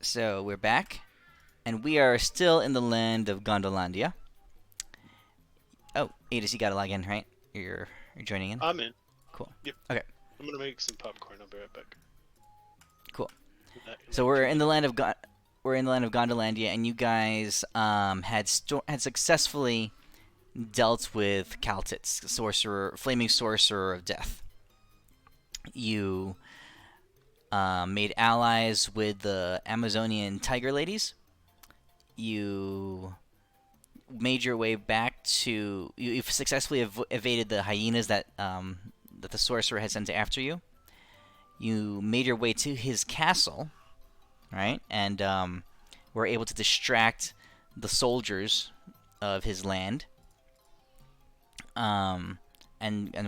So we're back, and we are still in the land of Gondolandia. Oh, Adis, you gotta log in, right? You're joining in. I'm in. Cool. Yep. Okay. I'm gonna make some popcorn. I'll be right back. Cool. Like So we're in the land of Gondolandia, and you guys had successfully dealt with Kaltitz, flaming sorcerer of death. You made allies with the Amazonian tiger ladies. You made your way back to. You've successfully evaded the hyenas that the sorcerer had sent after you. You made your way to his castle, right? And were able to distract the soldiers of his land, and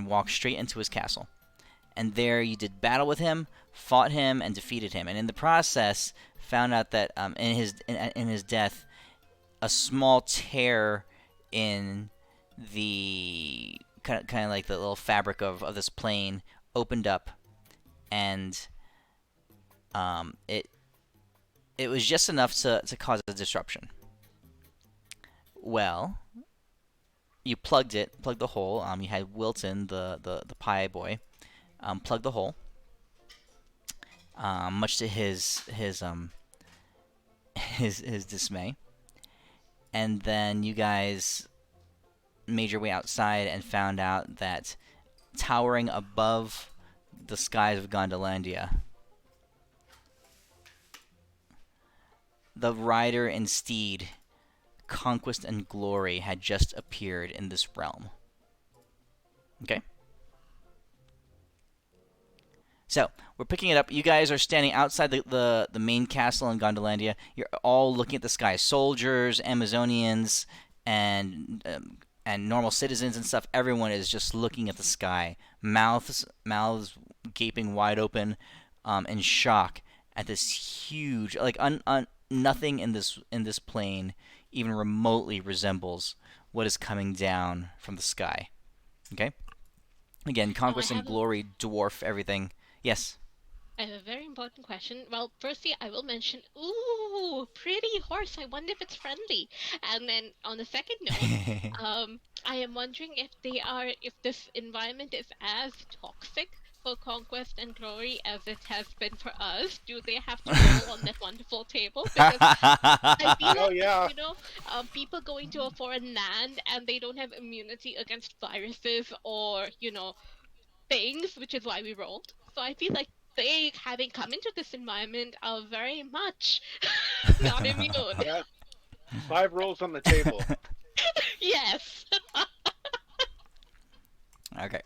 walk straight into his castle. And there you did battle with him, fought him, and defeated him. And in the process, found out that in his death, a small tear in the kind of like the little fabric of this plane opened up, and it was just enough to cause a disruption. Well, you plugged the hole. You had Wilton, the pie boy, plug the hole. Much to his dismay, and then you guys made your way outside and found out that towering above the skies of Gondolandia, the rider and steed, Conquest and Glory, had just appeared in this realm. Okay? So, we're picking it up. You guys are standing outside the main castle in Gondolandia. You're all looking at the sky. Soldiers, Amazonians, and normal citizens and stuff. Everyone is just looking at the sky. Mouths gaping wide open, in shock at this huge, like, nothing in this plane even remotely resembles what is coming down from the sky. Okay? Again, Conquest and Glory dwarf everything. Yes? I have a very important question. Well, firstly, I will mention, ooh, pretty horse. I wonder if it's friendly. And then on the second note, I am wondering if this environment is as toxic for Conquest and Glory as it has been for us. Do they have to roll on that wonderful table? Because I feel like, yeah. people going to a foreign land and they don't have immunity against viruses or, things, which is why we rolled. So I feel like they, having come into this environment, are very much not immune. Yeah. 5 rolls on the table. Yes. Okay.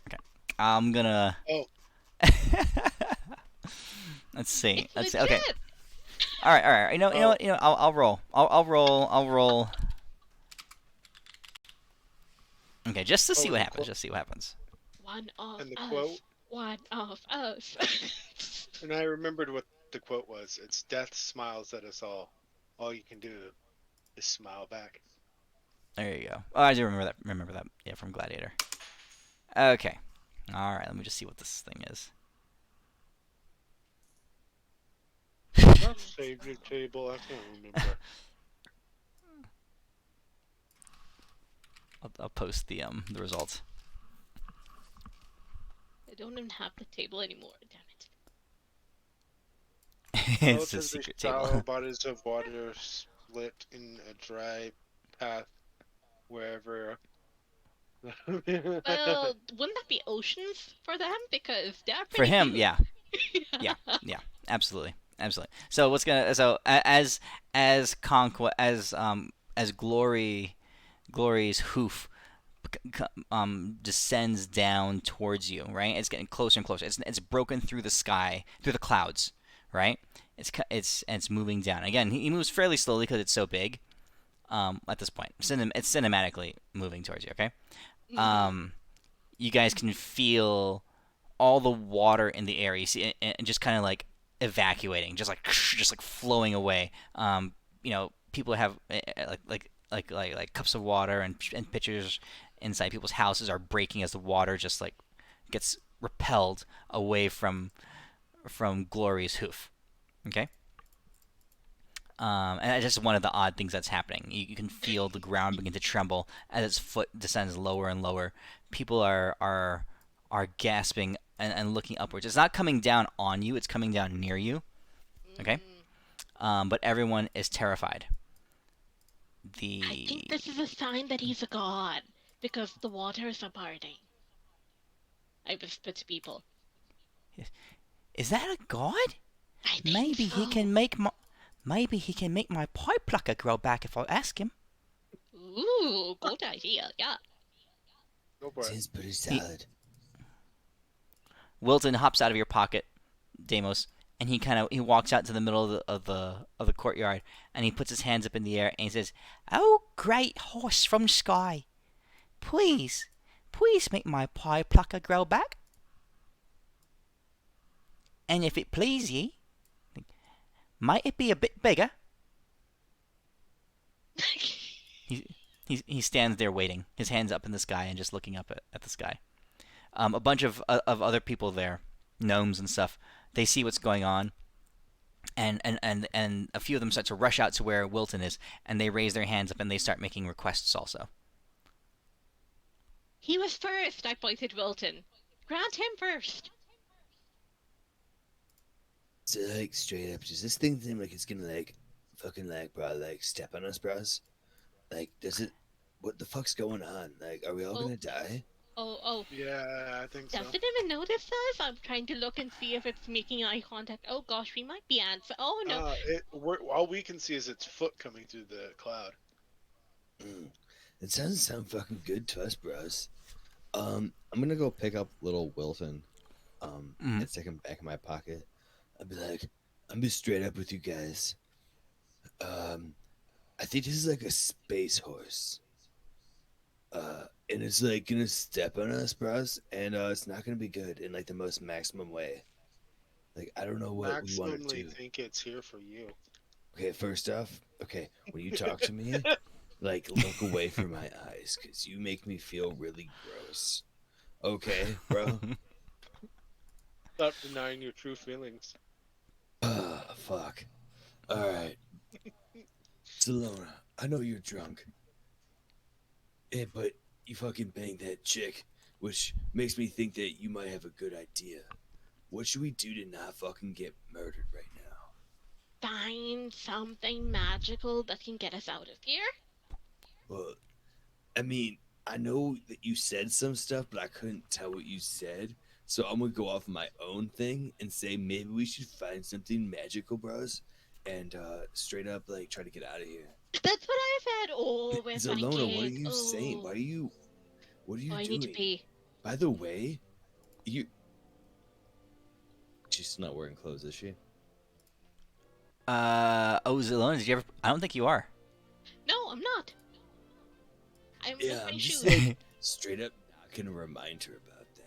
I'm gonna. Oh. Let's see. It's Okay. legit. All right. You know what? I'll roll. I'll roll. Okay, just to see what happens. Just see what happens. One of And the us. quote? One of us. And I remembered what the quote was. It's death smiles at us all. All you can do is smile back. There you go. Oh, I do remember that. Yeah, from Gladiator. Okay. All right. Let me just see what this thing is. Not save your table. I can't remember. I'll post the results. I don't even have the table anymore. Damn it. It's a secret table. Bodies of water split in a dry path wherever. Well, wouldn't that be oceans for them? Because they're pretty For him, huge. yeah. Yeah. Absolutely. So what's gonna as Glory's hoof descends down towards you, right? It's getting closer and closer. It's broken through the sky, through the clouds, right? It's moving down. Again, he moves fairly slowly because it's so big. At this point, it's cinematically moving towards you. Okay. You guys can feel all the water in the air. You see, and just kind of like evacuating, just like flowing away. People have like cups of water and pitchers inside people's houses are breaking as the water just like gets repelled away from Glory's hoof. Okay. And it's just one of the odd things that's happening. You can feel the ground begin to tremble as its foot descends lower and lower. People are gasping and looking upwards. It's not coming down on you; it's coming down near you. Okay, Mm, but everyone is terrified. I think The this is a sign that he's a god because the waters are parting. I whisper to people. Is that a god? I think Maybe he can so. make my maybe he can make my pie plucker grow back if I ask him. Ooh, good idea. Yeah. Go for it. Seems pretty He, solid. Wilton hops out of your pocket, Deimos, and he walks out to the middle of the courtyard, and he puts his hands up in the air and he says, "Oh, great horse from sky, please, please make my pie plucker grow back, and if it please ye, might it be a bit bigger?" He he stands there waiting, his hands up in the sky and just looking up at the sky. A bunch of other people there, gnomes and stuff. They see what's going on, and a few of them start to rush out to where Wilton is, and they raise their hands up and they start making requests also. He was first, I pointed Wilton. Grant him first. So like straight up, does this thing seem like it's gonna like fucking like bro like step on us, bros? Like does it? What the fuck's going on? Like are we all Oh, gonna die? oh. Yeah, I think so. Does it even notice us? I'm trying to look and see if it's making eye contact. Oh gosh, we might be ants. Oh no. All we can see is its foot coming through the cloud. Mm. It doesn't sound fucking good to us, bros. I'm gonna go pick up little Wilton. And stick him back in my pocket. I'd be like, I'm just straight up with you guys. I think this is like a space horse. And it's like gonna step on us, bros, and it's not gonna be good in like the most maximum way. Like I don't know what we want to Maximally do. think it's here for you. Okay, first off, okay, when you talk to me, like look away from my eyes, cause you make me feel really gross. Okay, bro. Stop denying your true feelings. Fuck. All right, Salona. I know you're drunk. Yeah, but you fucking banged that chick, which makes me think that you might have a good idea. What should we do to not fucking get murdered right now? Find something magical that can get us out of here. Well, I mean, I know that you said some stuff, but I couldn't tell what you said. So I'm gonna go off my own thing and say maybe we should find something magical, bros, and straight up like try to get out of here. That's what I said. Oh, we're Zalona, what are thinking. you saying? Oh, What are you I doing? need to pee. By the way, she's still not wearing clothes, is she? Zilona, did you ever? I don't think you are. No, I'm not. I'm Yeah, with my I'm just shoes. like straight up not gonna remind her about that.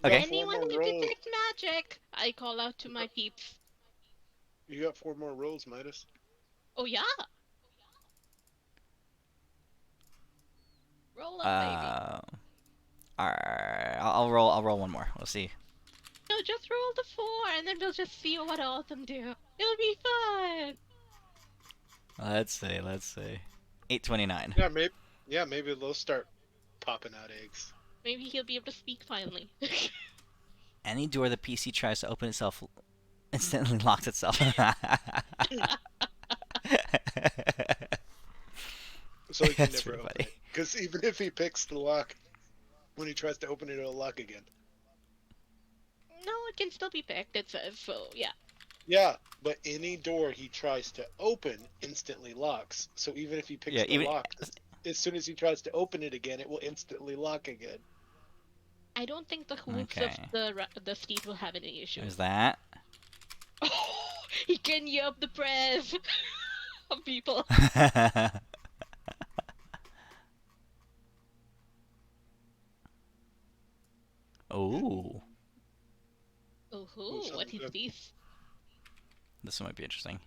Okay. Anyone more who rolls. detects magic, I call out to my peeps. You got 4 more rolls, Midas. Oh yeah. Roll up, baby. Alright, I'll roll. I'll roll one more. We'll see. No, just roll the 4, and then we'll just see what all of them do. It'll be fun. Let's see. 829. Maybe they'll start popping out eggs. Maybe he'll be able to speak finally. Any door the PC tries to open itself instantly locks itself. So he can That's never pretty open funny. it. Because even if he picks the lock, when he tries to open it, it'll lock again. No, it can still be picked, it says, so yeah. Yeah, but any door he tries to open instantly locks. So even if he picks Yeah, the even- lock, as soon as he tries to open it again, it will instantly lock again. I don't think the hooves Okay. of the steed will have any issue. There's that. Oh, he can yup the press of people. Oh, Oh, sounds what is good. this? this one might be interesting.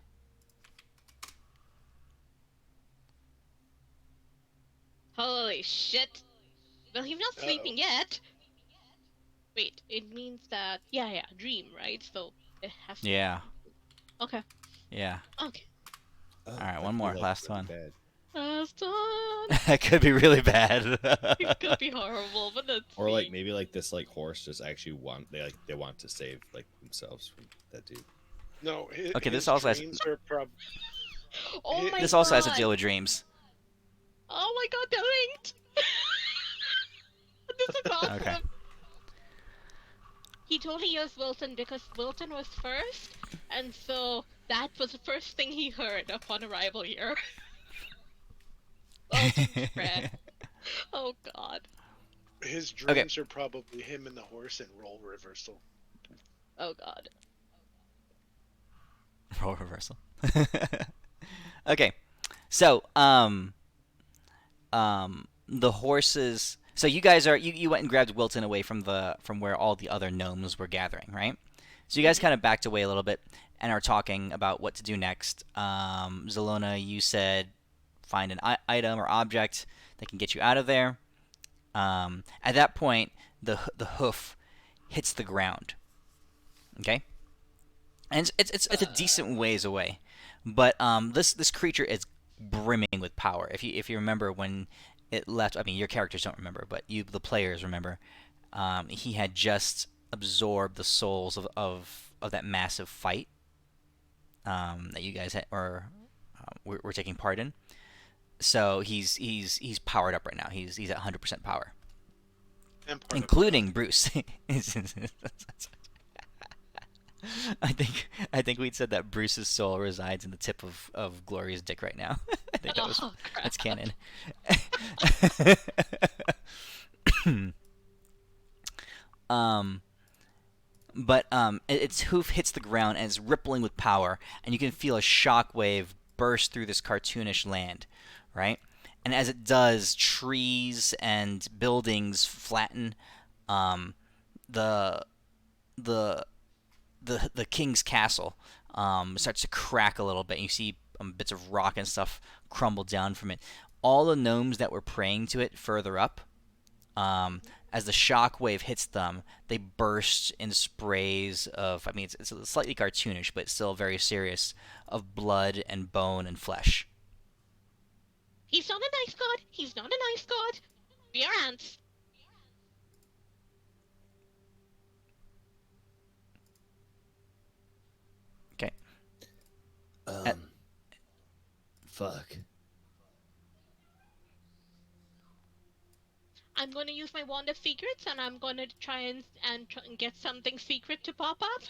Holy shit. Well, he's not sleeping yet. Wait, it means that yeah, dream, right? So it has to Yeah. okay. Yeah. Okay. Oh, All right, that one could be more. like Last really one. bad. Last one. That could be really bad. It could be horrible, but let's Or like see. maybe like this like horse just actually want they want to save like themselves from that dude. No, Okay, his dreams are Oh my this also has to god. deal with dreams. Oh my god, they're linked. This is Okay. awesome. He totally used Wilton because Wilton was first, and so that was the first thing he heard upon arrival here. Wilton spread. Oh god. his Okay. dreams are probably him and the horse in role reversal. Oh god. Role reversal. Okay. So, the horses. So you guys are you went and grabbed Wilton away from where all the other gnomes were gathering, right? So you guys kind of backed away a little bit and are talking about what to do next. Zelona, you said find an item or object that can get you out of there. At that point, the hoof hits the ground. Okay, and it's a decent ways away, but this creature is brimming with power. If you remember when it left, I mean your characters don't remember, but you the players remember. He had just absorbed the souls of that massive fight that you guys had or were taking part in. So he's powered up right now. He's at 100% power, And part of including Bruce. I think we'd said that Bruce's soul resides in the tip of Gloria's dick right now. I think Oh crap. that's canon. um, but its hoof hits the ground and it's rippling with power, and you can feel a shockwave burst through this cartoonish land, right? And as it does, trees and buildings flatten. Um, the the the king's castle starts to crack a little bit. You see bits of rock and stuff crumble down from it. All the gnomes that were praying to it further up, as the shock wave hits them, they burst in sprays of. I mean, it's slightly cartoonish, but still very serious. Of blood and bone and flesh. He's not a nice god. He's not a nice god. We are ants. Okay. Fuck. I'm going to use my wand of secrets, and I'm going to try and get something secret to pop up.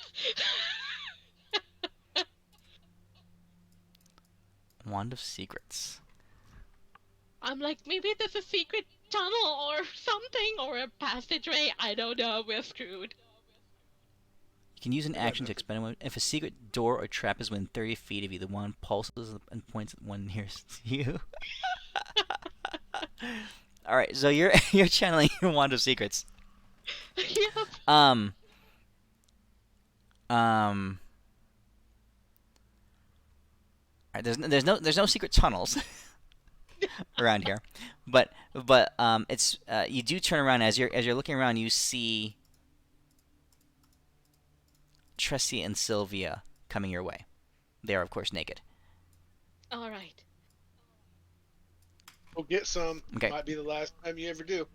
Wand of Secrets. I'm like, maybe there's a secret tunnel or something, or a passageway. I don't know. We're screwed. You can use an action to expend one. If a secret door or trap is within 30 feet of you, the wand pulses and points at one nearest you. All right, so you're you're channeling your wand of secrets. Yep. Um. All right, there's no secret tunnels around here, but it's you do turn around as you're looking around. You see Tressie and Sylvia coming your way. They are of course naked. All right. Go get some. Okay. Might be the last time you ever do.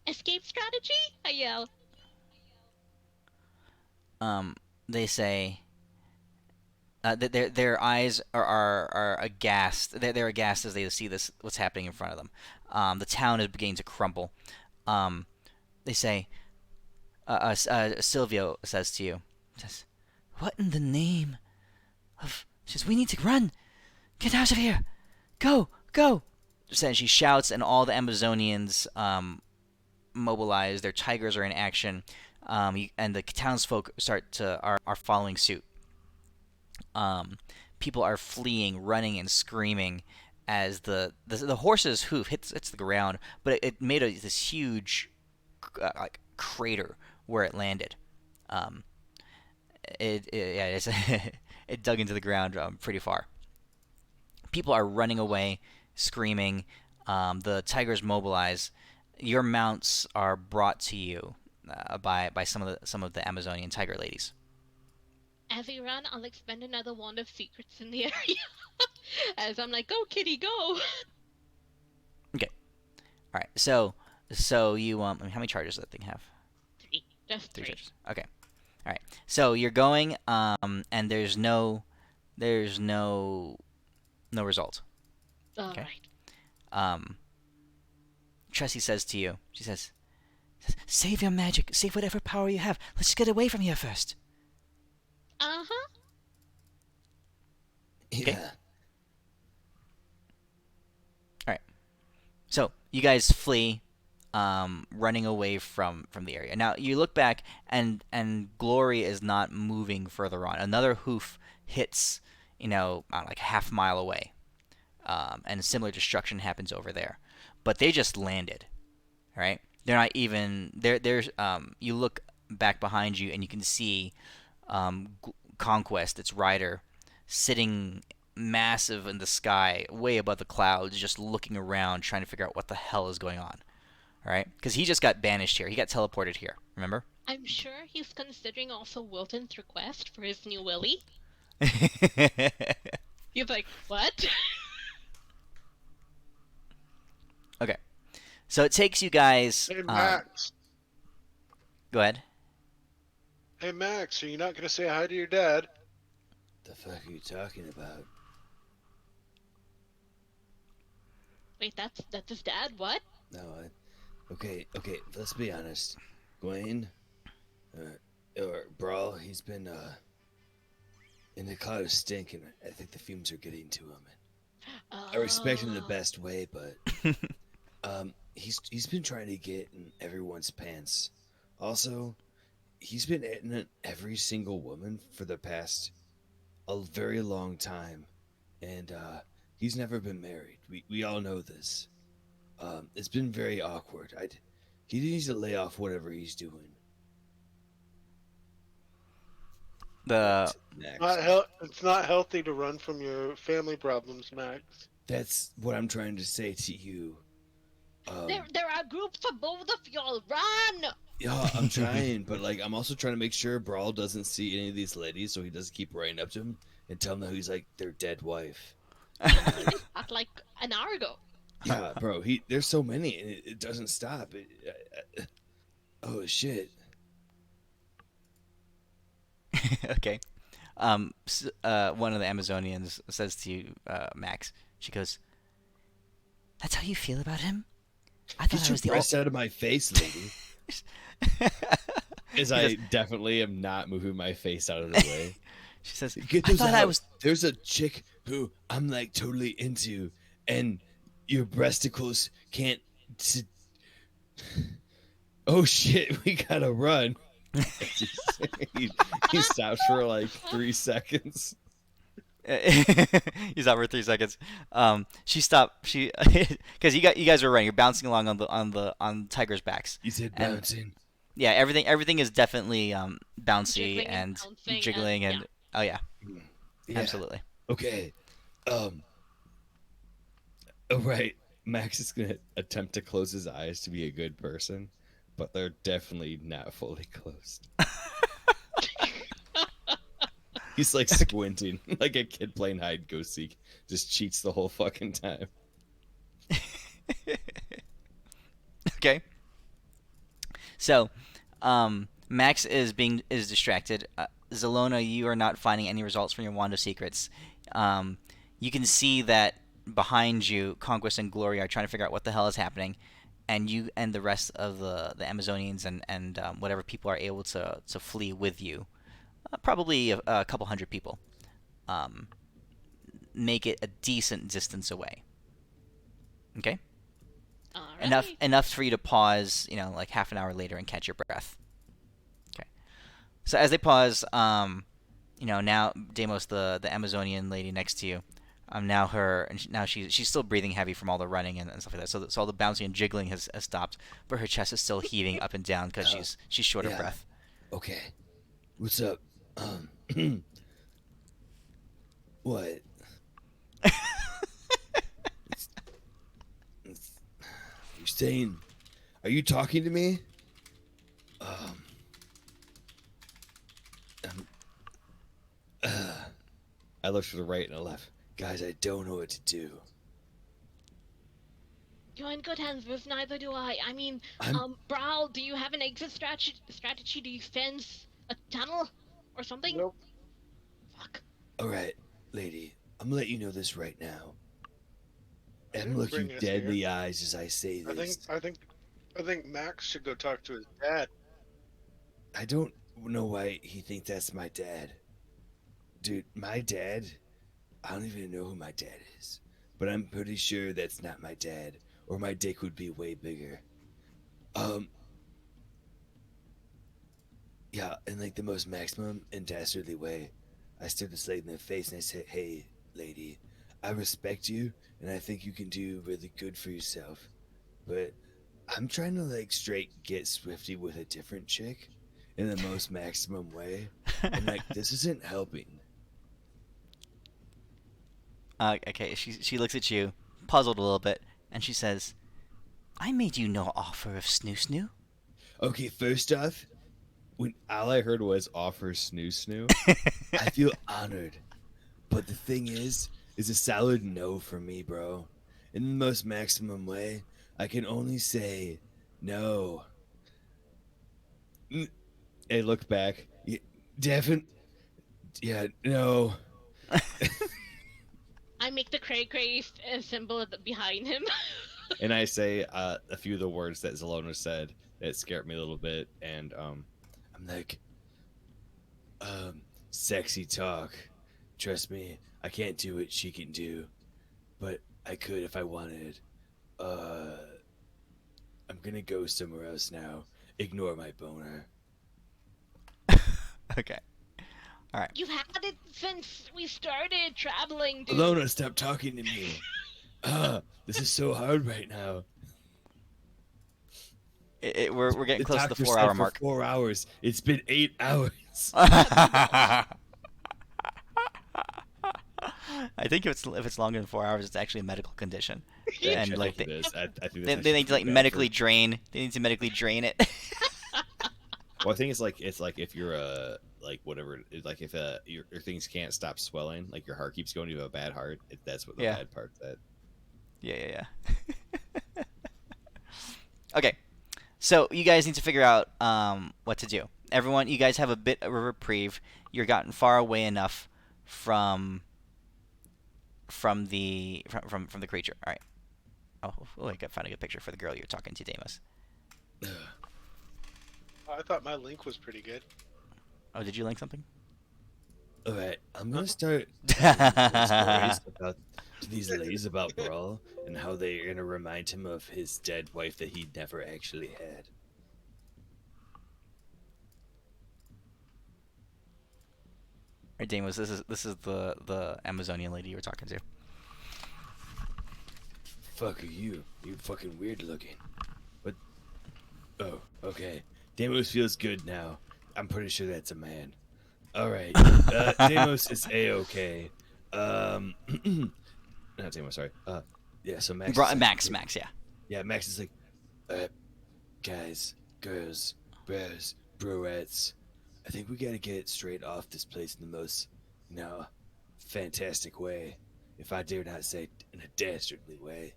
Escape strategy? I yell. They say. Their eyes are aghast. They're aghast as they see this what's happening in front of them. The town is beginning to crumble. They say, Silvio says to you, says, "What in the name of?" She says, "We need to run. Get out of here. Go, go!" And she shouts, and all the Amazonians mobilize. Their tigers are in action, and the townsfolk are following suit. People are fleeing, running, and screaming as the horse's hoof hits the ground, but it made this huge like crater where it landed. It dug into the ground pretty far. People are running away, screaming. The tigers mobilize. your mounts are brought to you by some of the Amazonian tiger ladies. As we run, I'll expend another wand of secrets in the area. As I'm like, go, kitty, go! Okay. All right. So you I mean, how many charges does that thing have? 3. Just 3. Charges. Okay. All right. So you're going, and there's no result. Okay. Alright. Tressie says to you, she says, "Save your magic. Save whatever power you have. Let's get away from here first." Uh-huh. Okay. Yeah. All right. So you guys flee, running away from the area. Now you look back, and Glory is not moving further on. Another hoof hits, like half mile away, and similar destruction happens over there. But they just landed, right? They're not even there. There's you look back behind you, and you can see Conquest, its rider, sitting massive in the sky, way above the clouds, just looking around, trying to figure out what the hell is going on. All right, because he just got banished here. He got teleported here. Remember? I'm sure he's considering also Wilton's request for his new Willy. He's like, what? Okay, so it takes you guys. Hey Max. Go ahead. Hey Max, are you not gonna say hi to your dad? The fuck are you talking about? Wait, that's his dad? What? No, okay, let's be honest. Gawain, or Brawl, he's been, in a cloud of stink, and I think the fumes are getting to him. I respect him in the best way, but, he's been trying to get in everyone's pants. Also, he's been hitting every single woman for the past a very long time, and, he's never been married. We all know this. It's been very awkward. He needs to lay off whatever he's doing. The Next. It's not healthy to run from your family problems, Max. That's what I'm trying to say to you. There are groups of both of y'all. Run! Yeah, I'm trying, but like I'm also trying to make sure Brawl doesn't see any of these ladies, so he doesn't keep running up to him and tell them that he's like their dead wife. That's like an hour ago. Yeah, bro. There's so many, and it doesn't stop. Oh shit. okay. One of the Amazonians says to you, Max. She goes, "That's how you feel about him? I thought Get I was your the breast out of my face, lady. As I definitely am not moving my face out of the way. She says, Get "I those thought out. I was." There's a chick who I'm like totally into, and your breasticles can't. Oh shit, we gotta run. he stops for like 3 seconds. He's out for 3 seconds. She stopped. She because you guys are running. You're bouncing along on tigers' backs. You said And- bouncing. Yeah, everything is definitely bouncy Jiggling and bouncing jiggling and- and oh yeah, Yeah. absolutely. Okay. Oh right. Max is gonna attempt to close his eyes to be a good person, but they're definitely not fully closed. He's like squinting, like a kid playing hide and go seek. Just cheats the whole fucking time. Okay. So, Max is distracted. Zelona, you are not finding any results from your Wand of Secrets. You can see that behind you, Conquest and Glory are trying to figure out what the hell is happening, and you and the rest of the Amazonians and whatever people are able to flee with you, probably a couple hundred people, make it a decent distance away. Okay. Alright. Enough for you to pause, like half an hour later and catch your breath. Okay. So as they pause, now Deimos, the Amazonian lady next to you, now she's still breathing heavy from all the running and stuff like that. So all the bouncing and jiggling has stopped, but her chest is still heaving up and down because she's short of yeah. breath. Okay. What's up? What? You're saying Are you talking to me? Um, um I looked to the right and the left. Guys, I don't know what to do. You're in good hands, Viv. Neither do I. I mean, I'm Brawl, do you have an exit strategy? Do you fence a tunnel or something? Nope. Fuck. all right, lady. I'm gonna let you know this right now. He I'm didn't looking bring us dead in here. the eyes as I say I this. think Max should go talk to his dad. I don't know why he thinks that's my dad. Dude, my dad, I don't even know who my dad is. But I'm pretty sure that's not my dad, or my dick would be way bigger. Um, yeah, in like the most maximum and dastardly way, I stared this lady in the face and I said, "Hey, lady, I respect you, and I think you can do really good for yourself. But I'm trying to like straight get swifty with a different chick in the most maximum way, and like this isn't helping." Okay, she looks at you, puzzled a little bit, and she says, "I made you no offer of snoo snoo." Okay, first off, when all I heard was offer snoo snoo, I feel honored. But the thing is a solid no for me, bro. In the most maximum way, I can only say no. I look back. Yeah, yeah, no. I make the cray cray symbol behind him. And I say a few of the words that Zelona said that scared me a little bit, and I'm like, sexy talk. Trust me, I can't do what she can do, but I could if I wanted. I'm gonna go somewhere else now. Ignore my boner. Okay. All right. You've had it since we started traveling, dude. Alona, stop talking to me. This is so hard right now. We're getting The close to the doctor 4 said hour for mark. 4 hours. It's been 8 hours. I think if it's longer than 4 hours, it's actually a medical condition. Yeah. And like it is. I think they that's need to like bad medically for- drain. They need to medically drain it. Well, I think it's like if you're like whatever, it's like if your things can't stop swelling, like your heart keeps going, you have a bad heart. That's what the Yeah. bad part's at. Yeah. Okay, so you guys need to figure out what to do. Everyone, you guys have a bit of a reprieve. You're gotten far away enough from the creature. All right. Oh, I got found a good picture for the girl you're talking to, Deimos. I thought my link was pretty good. Oh, did you link something? All right, I'm gonna start stories about to these ladies about Brawl and how they're gonna remind him of his dead wife that he never actually had. All right, Deimos, this is the Amazonian lady you were talking to. Fuck are you? You fucking weird looking. But oh, okay. Deimos feels good now. I'm pretty sure that's a man. All right, Deimos is a-okay. Not Deimos, sorry. Yeah. So Max. Max, yeah. Yeah, Max is like, guys, girls, bros, broettes. I think we gotta get straight off this place in the most, fantastic way. If I dare not say in a dastardly way.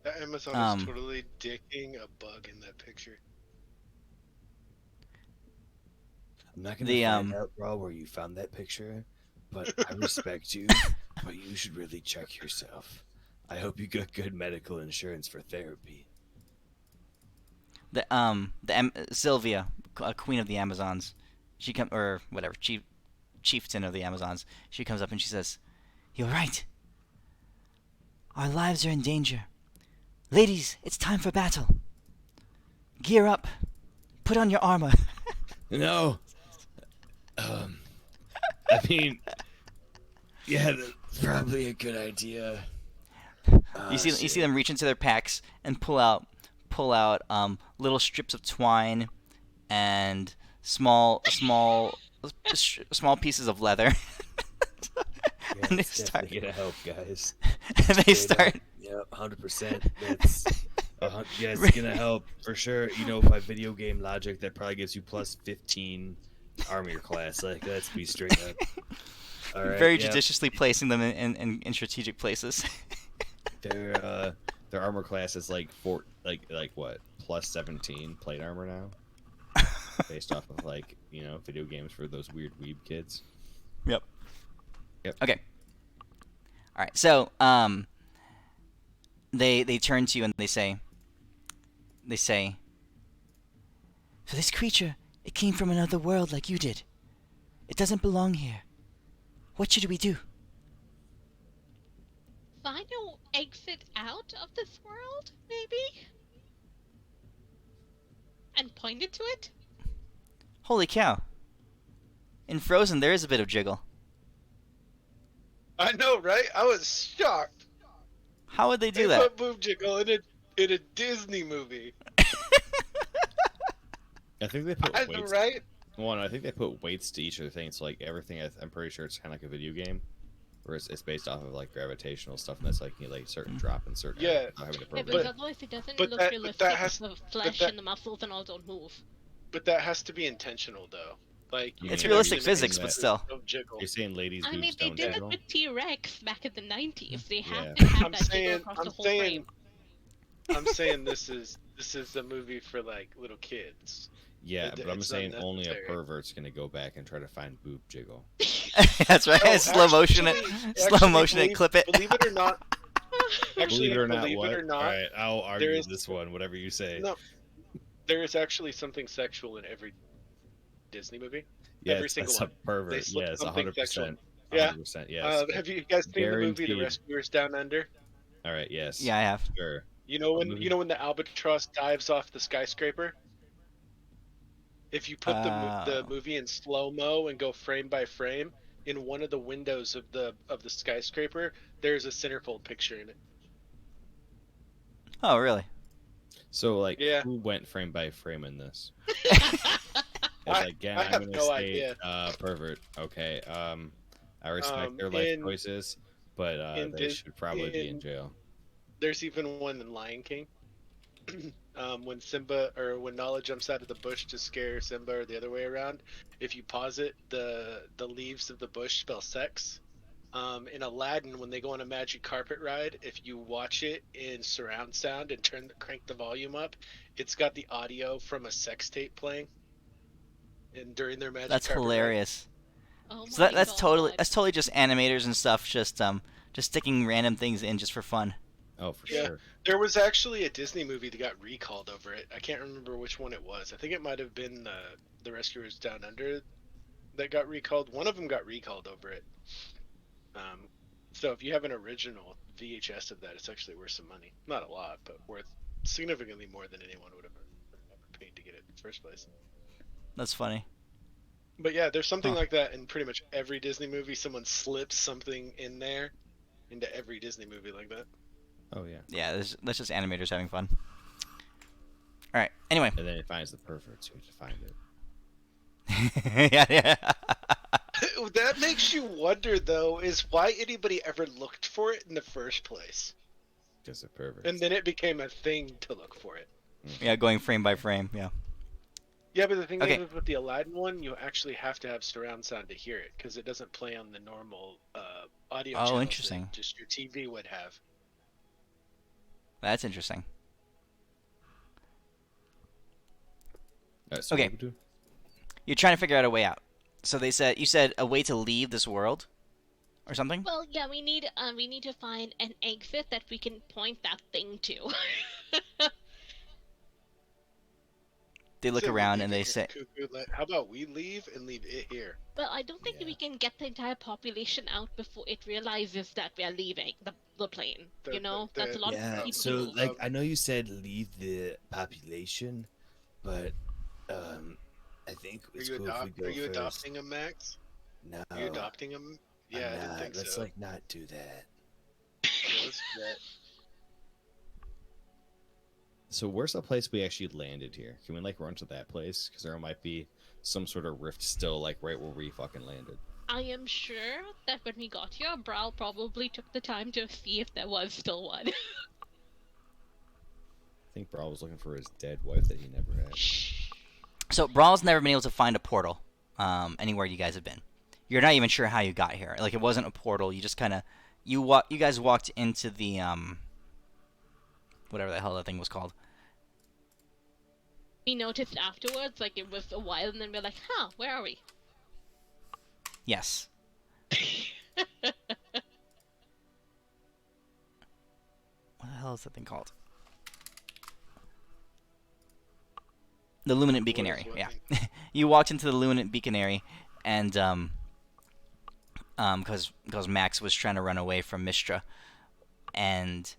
That Amazon is totally dicking a bug in that picture. I'm not gonna find out, bro, where you found that picture, but I respect you. But you should really check yourself. I hope you got good medical insurance for therapy. Sylvia, Queen of the Amazons, or whatever, chieftain of the Amazons. She comes up and she says, "You're right. Our lives are in danger. Ladies, it's time for battle. Gear up. Put on your armor." No. I mean, yeah, that's probably a good idea. You see them reach into their packs and pull out little strips of twine and small pieces of leather. Yeah, And they it's definitely gonna help, guys. and they Straight start up. Yep, 100%. That's Yeah, it's gonna help for sure. You know, by video game logic, that probably gives you plus 15 armor class. Like, let's be straight up. All right, Very yeah, judiciously placing them in strategic places. their armor class is like like what plus 17 plate armor now, based off of like video games for those weird weeb kids. Yep. Yep. Okay. All right. So they turn to you and they say, so this creature, it came from another world like you did. It doesn't belong here. What should we do? Find an exit out of this world, maybe? And point it to it? Holy cow! In Frozen, there is a bit of jiggle. I know, right? I was shocked. How would they do They that? put boob jiggle in a Disney movie. I think they put I know, weights. right? One, I think they put weights to each of the things. So like everything, I'm pretty sure it's kind of like a video game, where it's based off of like gravitational stuff, and that's like like certain drop and certain. Yeah. Not having to Yeah, program because it. otherwise it doesn't but look that- but realistic that if has- the flesh that- and the muscles and all don't move. But that has to be intentional, though. Like It's Yeah, realistic actually make physics, it but so still. don't jiggle. You're saying ladies' I boobs mean, they don't did it jiggle? with T-Rex back in the 90s. They have Yeah. to have I'm that jiggle saying, across the I'm whole saying, frame. I'm saying this is a movie for like little kids. Yeah, but I'm It's saying only a unnecessary. pervert's gonna go back and try to find boob jiggle. That's right. No, Slow motion it. Slow actually, motion it. Clip it. Believe it or not, actually, Believe it or not, believe what? it or not, All right, I'll argue there is- this one. Whatever you say. no, there is actually something sexual in every Disney movie. yeah, every it's, single that's one. a pervert. They slip Yes, something 100%. Yeah. 100%. Yes. Have you guys seen the movie The Guaranteed. Rescuers Down Under? All right. Yes. Yeah, I have. Sure. You know What when movie? when the albatross dives off the skyscraper? If you put the Oh. movie in slow mo and go frame by frame, in one of the windows of the skyscraper, there's a centerfold picture in it. Oh, really? So, like, Yeah. who went frame by frame in this? I- Again, I I'm have gonna no say idea. Pervert. Okay. I respect their life in- choices, but in they Dis- should probably be in in- jail. There's even one in Lion King. When Simba or when Nala jumps out of the bush to scare Simba, or the other way around, if you pause it, the leaves of the bush spell sex. In Aladdin, when they go on a magic carpet ride, if you watch it in surround sound and crank the volume up, it's got the audio from a sex tape playing. And during their magic That's carpet ride. hilarious. Oh So my that's totally God. just animators and stuff just sticking random things in just for fun. Oh, for Yeah. sure. There was actually a Disney movie that got recalled over it. I can't remember which one it was. I think it might have been the Rescuers Down Under that got recalled. One of them got recalled over it. So if you have an original VHS of that, it's actually worth some money. Not a lot, but worth significantly more than anyone would have ever paid to get it in the first place. That's funny. But yeah, there's something Huh. like that in pretty much every Disney movie. Someone slips something in there into every Disney movie like that. Oh yeah. Yeah, that's just animators having fun. All right. Anyway. And then it finds the perverts who to find it. yeah. That makes you wonder, though, is why anybody ever looked for it in the first place. Because of perverts. And then it became a thing to look for it. Yeah, going frame by frame. Yeah. Yeah, but the thing Okay. is with the Aladdin one, you actually have to have surround sound to hear it, because it doesn't play on the normal audio Oh, channels interesting. that just your TV would have. That's interesting. So Okay. what we do? You're trying to figure out a way out. So you said a way to leave this world, or something. Well, yeah, we need to find an exit that we can point that thing to. They look So we around leave and it they here, say, cuckoo, how about we leave and leave it here? Well, I don't think Yeah. we can get the entire population out before it realizes that we are leaving the plane. The- You know, the- that's a lot Yeah. of people. So to- like, I know you said leave the population, but I think it's cool if we go Are you first. adopting him, Max? No. Are you adopting him? Yeah, I I'm didn't not. think Let's so. like not do that. Yeah, let's do that. So where's the place we actually landed here? Can we like run to that place? Because there might be some sort of rift still like right where we fucking landed. I am sure that when we got here, Brawl probably took the time to see if there was still one. think Brawl was looking for his dead wife that he never had. So Brawl's never been able to find a portal anywhere you guys have been. You're not even sure how you got here. Like, it wasn't a portal. You just kind of you guys walked into the whatever the hell that thing was called. We noticed afterwards, like it was a while, and then we're like, huh, where are we? Yes. What the hell is that thing called? The Luminant Beaconary. what Yeah. thing? You walked into the Luminant Beaconary, and because Max was trying to run away from Mistra, and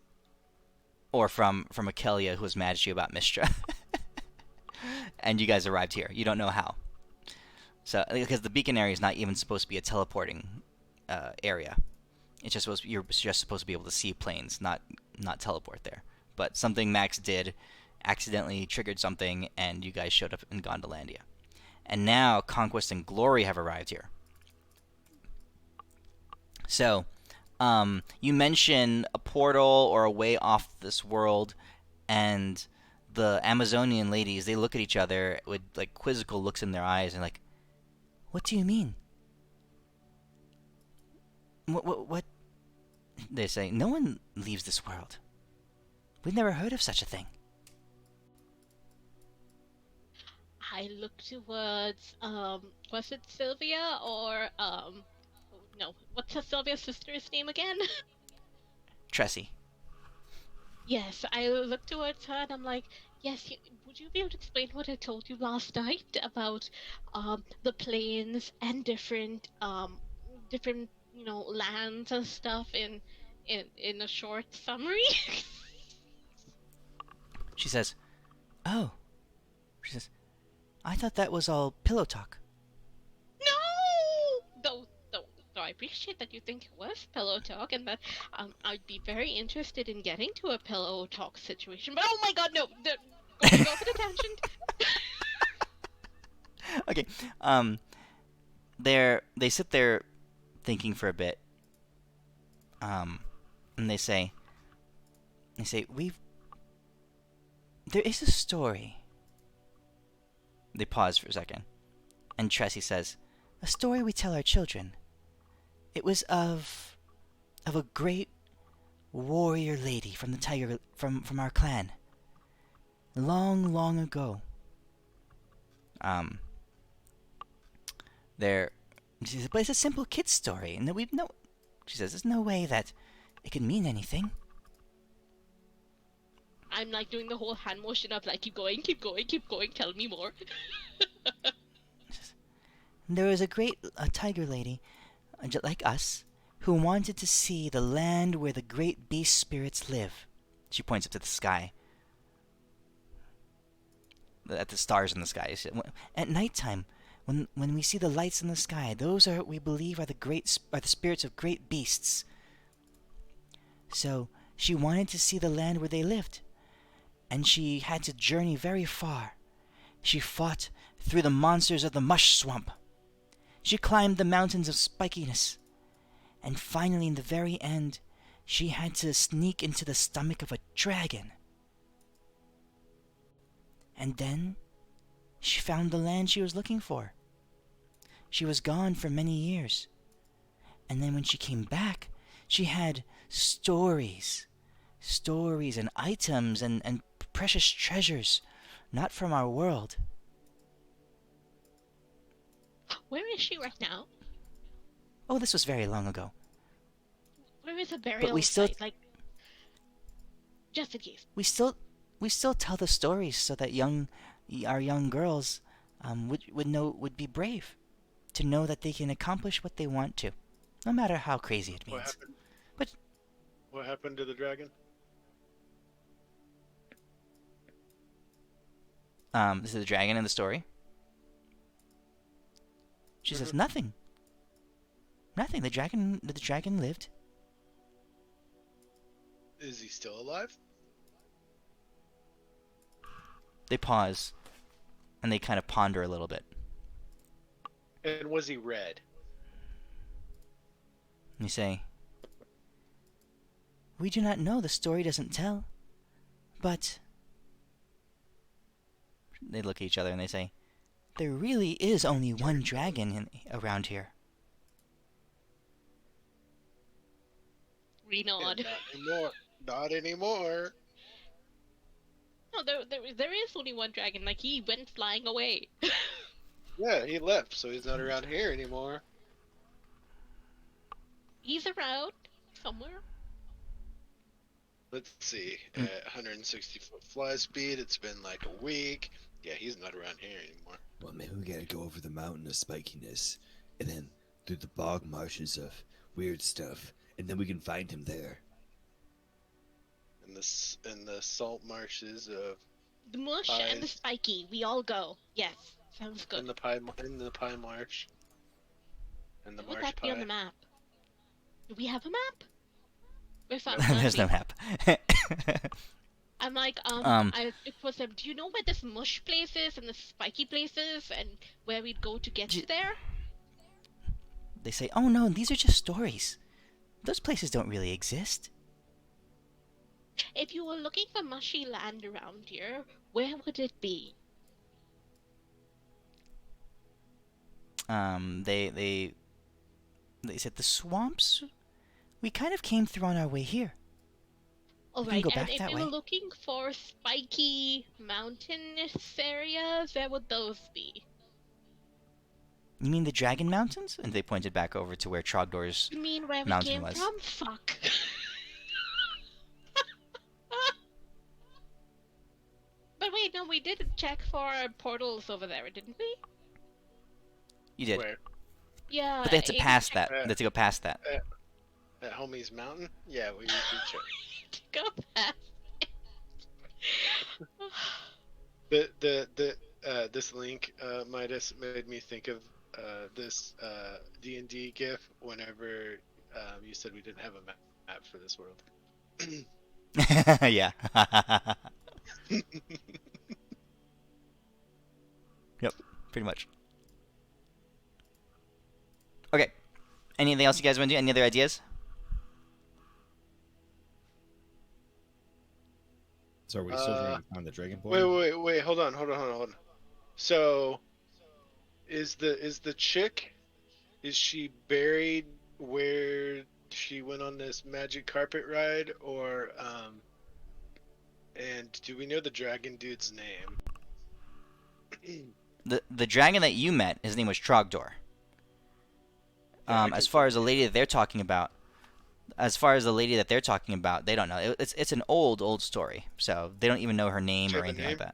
or from Akelia, who was mad at you about Mistra, and you guys arrived here. You don't know how. So because the Beaconary is not even supposed to be a teleporting area. It's just you're just supposed to be able to see planes, not teleport there. But something Max did accidentally triggered something, and you guys showed up in Gondolandia. And now Conquest and Glory have arrived here. So, you mention a portal or a way off this world, and the Amazonian ladies, they look at each other with like quizzical looks in their eyes, and like, what do you mean? What? They say, no one leaves this world. We've never heard of such a thing. I look towards, was it Sylvia or, no, what's Sylvia's sister's name again? Tressie. Yes, I look towards her and I'm like, yes, would you be able to explain what I told you last night about, the planes and different, lands and stuff in a short summary? She says, oh. She says, I thought that was all pillow talk. No! Though I appreciate that you think it was pillow talk, and that I'd be very interested in getting to a pillow talk situation. But oh my god, no! Going off on a tangent. Okay. They sit there thinking for a bit. And they say, there is a story. They pause for a second. And Tressie says, a story we tell our children. It was of a great warrior lady from the tiger from our clan. Long, long ago. She says, but it's a simple kid's story, and she says, there's no way that it could mean anything. I'm like doing the whole hand motion of like, keep going, tell me more. There was a tiger lady, like us, who wanted to see the land where the great beast spirits live. She points up to the sky. At the stars in the sky. At nighttime, when we see the lights in the sky, those are, we believe, are the spirits of great beasts. So she wanted to see the land where they lived, and she had to journey very far. She fought through the monsters of the mush swamp. She climbed the mountains of spikiness, and finally, in the very end, she had to sneak into the stomach of a dragon. And then she found the land she was looking for. She was gone for many years. And then when she came back, she had stories and items and precious treasures, not from our world. Where is she right now? Oh, this was very long ago. Where is a burial still site? Like, just in case. we still tell the stories so that our young girls would be brave to know that they can accomplish what they want to, no matter how crazy it means. What happened to the dragon? This is the dragon in the story. She says nothing. Nothing. The dragon lived. Is he still alive? They pause, and they kind of ponder a little bit. And was he red? And you say, we do not know. The story doesn't tell. But They look at each other and they say, "There really is only one dragon around here." We nod. Not anymore. Not anymore. No, there is only one dragon. Like, he went flying away. Yeah, he left, so he's not around here anymore. He's around somewhere. Let's see. At 160-foot fly speed, it's been like a week. Yeah, he's not around here anymore. Well, maybe we gotta go over the mountain of spikiness, and then through the bog marshes of weird stuff, and then we can find him there. In the salt marshes of The mush and the Pies. spiky. We all go. Yes, sounds good. in the pie marsh. And the Where would marsh that be on the pie. map? Do we have a map? Where's that? There's no map. I'm like, it was do you know where this mush place is and the spiky place is and where we'd go to get to there? They say, "Oh no, these are just stories. Those places don't really exist." If you were looking for mushy land around here, where would it be? They said the swamps. We kind of came through on our way here. We can Alright, go and back if that you way. were looking for spiky mountainous areas, where would those be? You mean the Dragon Mountains? And they pointed back over to where Trogdor's You mean where we mountain came was. from? Fuck. But wait, no, we did check for portals over there, didn't we? You did. Where? Yeah. But they have to Aiden pass checked that. They have to go past that. At Homie's Mountain? Yeah, we checked. to go past This link Midas made me think of this D&D gif whenever you said we didn't have a map for this world. Yeah. Yep, pretty much. Okay. Anything else you guys want to do? Any other ideas? So are we still trying to find the dragon boy? Wait, hold on. So is the chick, is she buried where she went on this magic carpet ride, or and do we know the dragon dude's name? The dragon that you met, his name was Trogdor. Yeah, I As can far see as the lady that they're talking about, they don't know. It's an old story, so they don't even know her name She or have a anything like name?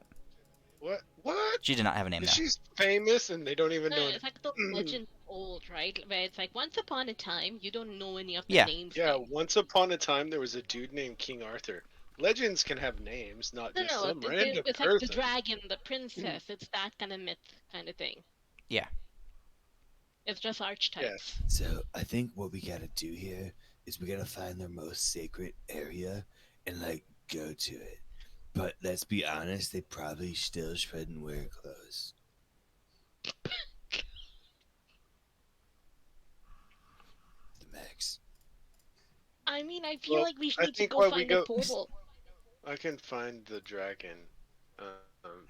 that. What? She did not have a name, no. She's famous and they don't even No, know. it's like the legend old, right? Where it's like once upon a time, you don't know any of the Yeah. names. Yeah, yet. once upon a time there was a dude named King Arthur. Legends can have names, not No, just no, some random it's person. like the dragon, the princess. It's that kind of myth, kind of thing. Yeah. It's just archetypes. So I think what we gotta do here is we gotta find their most sacred area and like go to it. But let's be honest, they probably still shouldn't wear clothes. The max. I mean, I feel Well, like we I need to think go while we find go- a portal. I can find the dragon.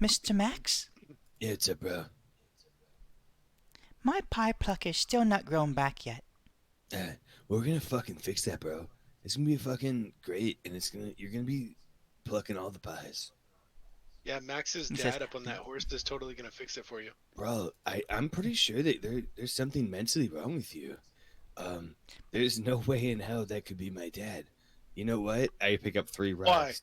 Mr. Max, Yeah, it's up, bro. my pie plucker's still not grown back yet. We're gonna fucking fix that, bro. It's gonna be fucking great, and you're gonna be plucking all the pies. Yeah, Max's He says- dad up on that horse is totally gonna fix it for you. Bro, I'm pretty sure that there's something mentally wrong with you. There's no way in hell that could be my dad. You know what? I pick up 3 Why? rocks.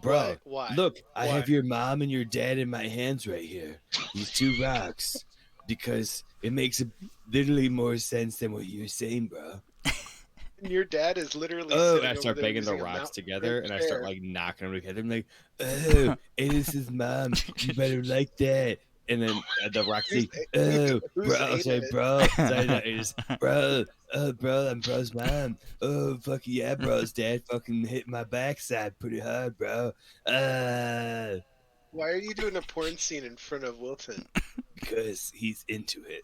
Bro, Why? look, I have Why? your mom and your dad in my hands right here. These 2 rocks. Because it makes literally more sense than what you're saying, bro. And your dad is literally. Oh, sitting And I over start there banging the using a rocks mountain together, and I start chair. like knocking them together. I'm like, oh, and this is mom. You better like that. And then the rocks Who's- say, Oh, who's bro, ate sorry, it? bro. Sorry, no, it is, bro. Oh, bro, I'm bro's mom. Oh, fuck yeah, bro's dad fucking hit my backside pretty hard, bro. Why are you doing a porn scene in front of Wilton? Because he's into it.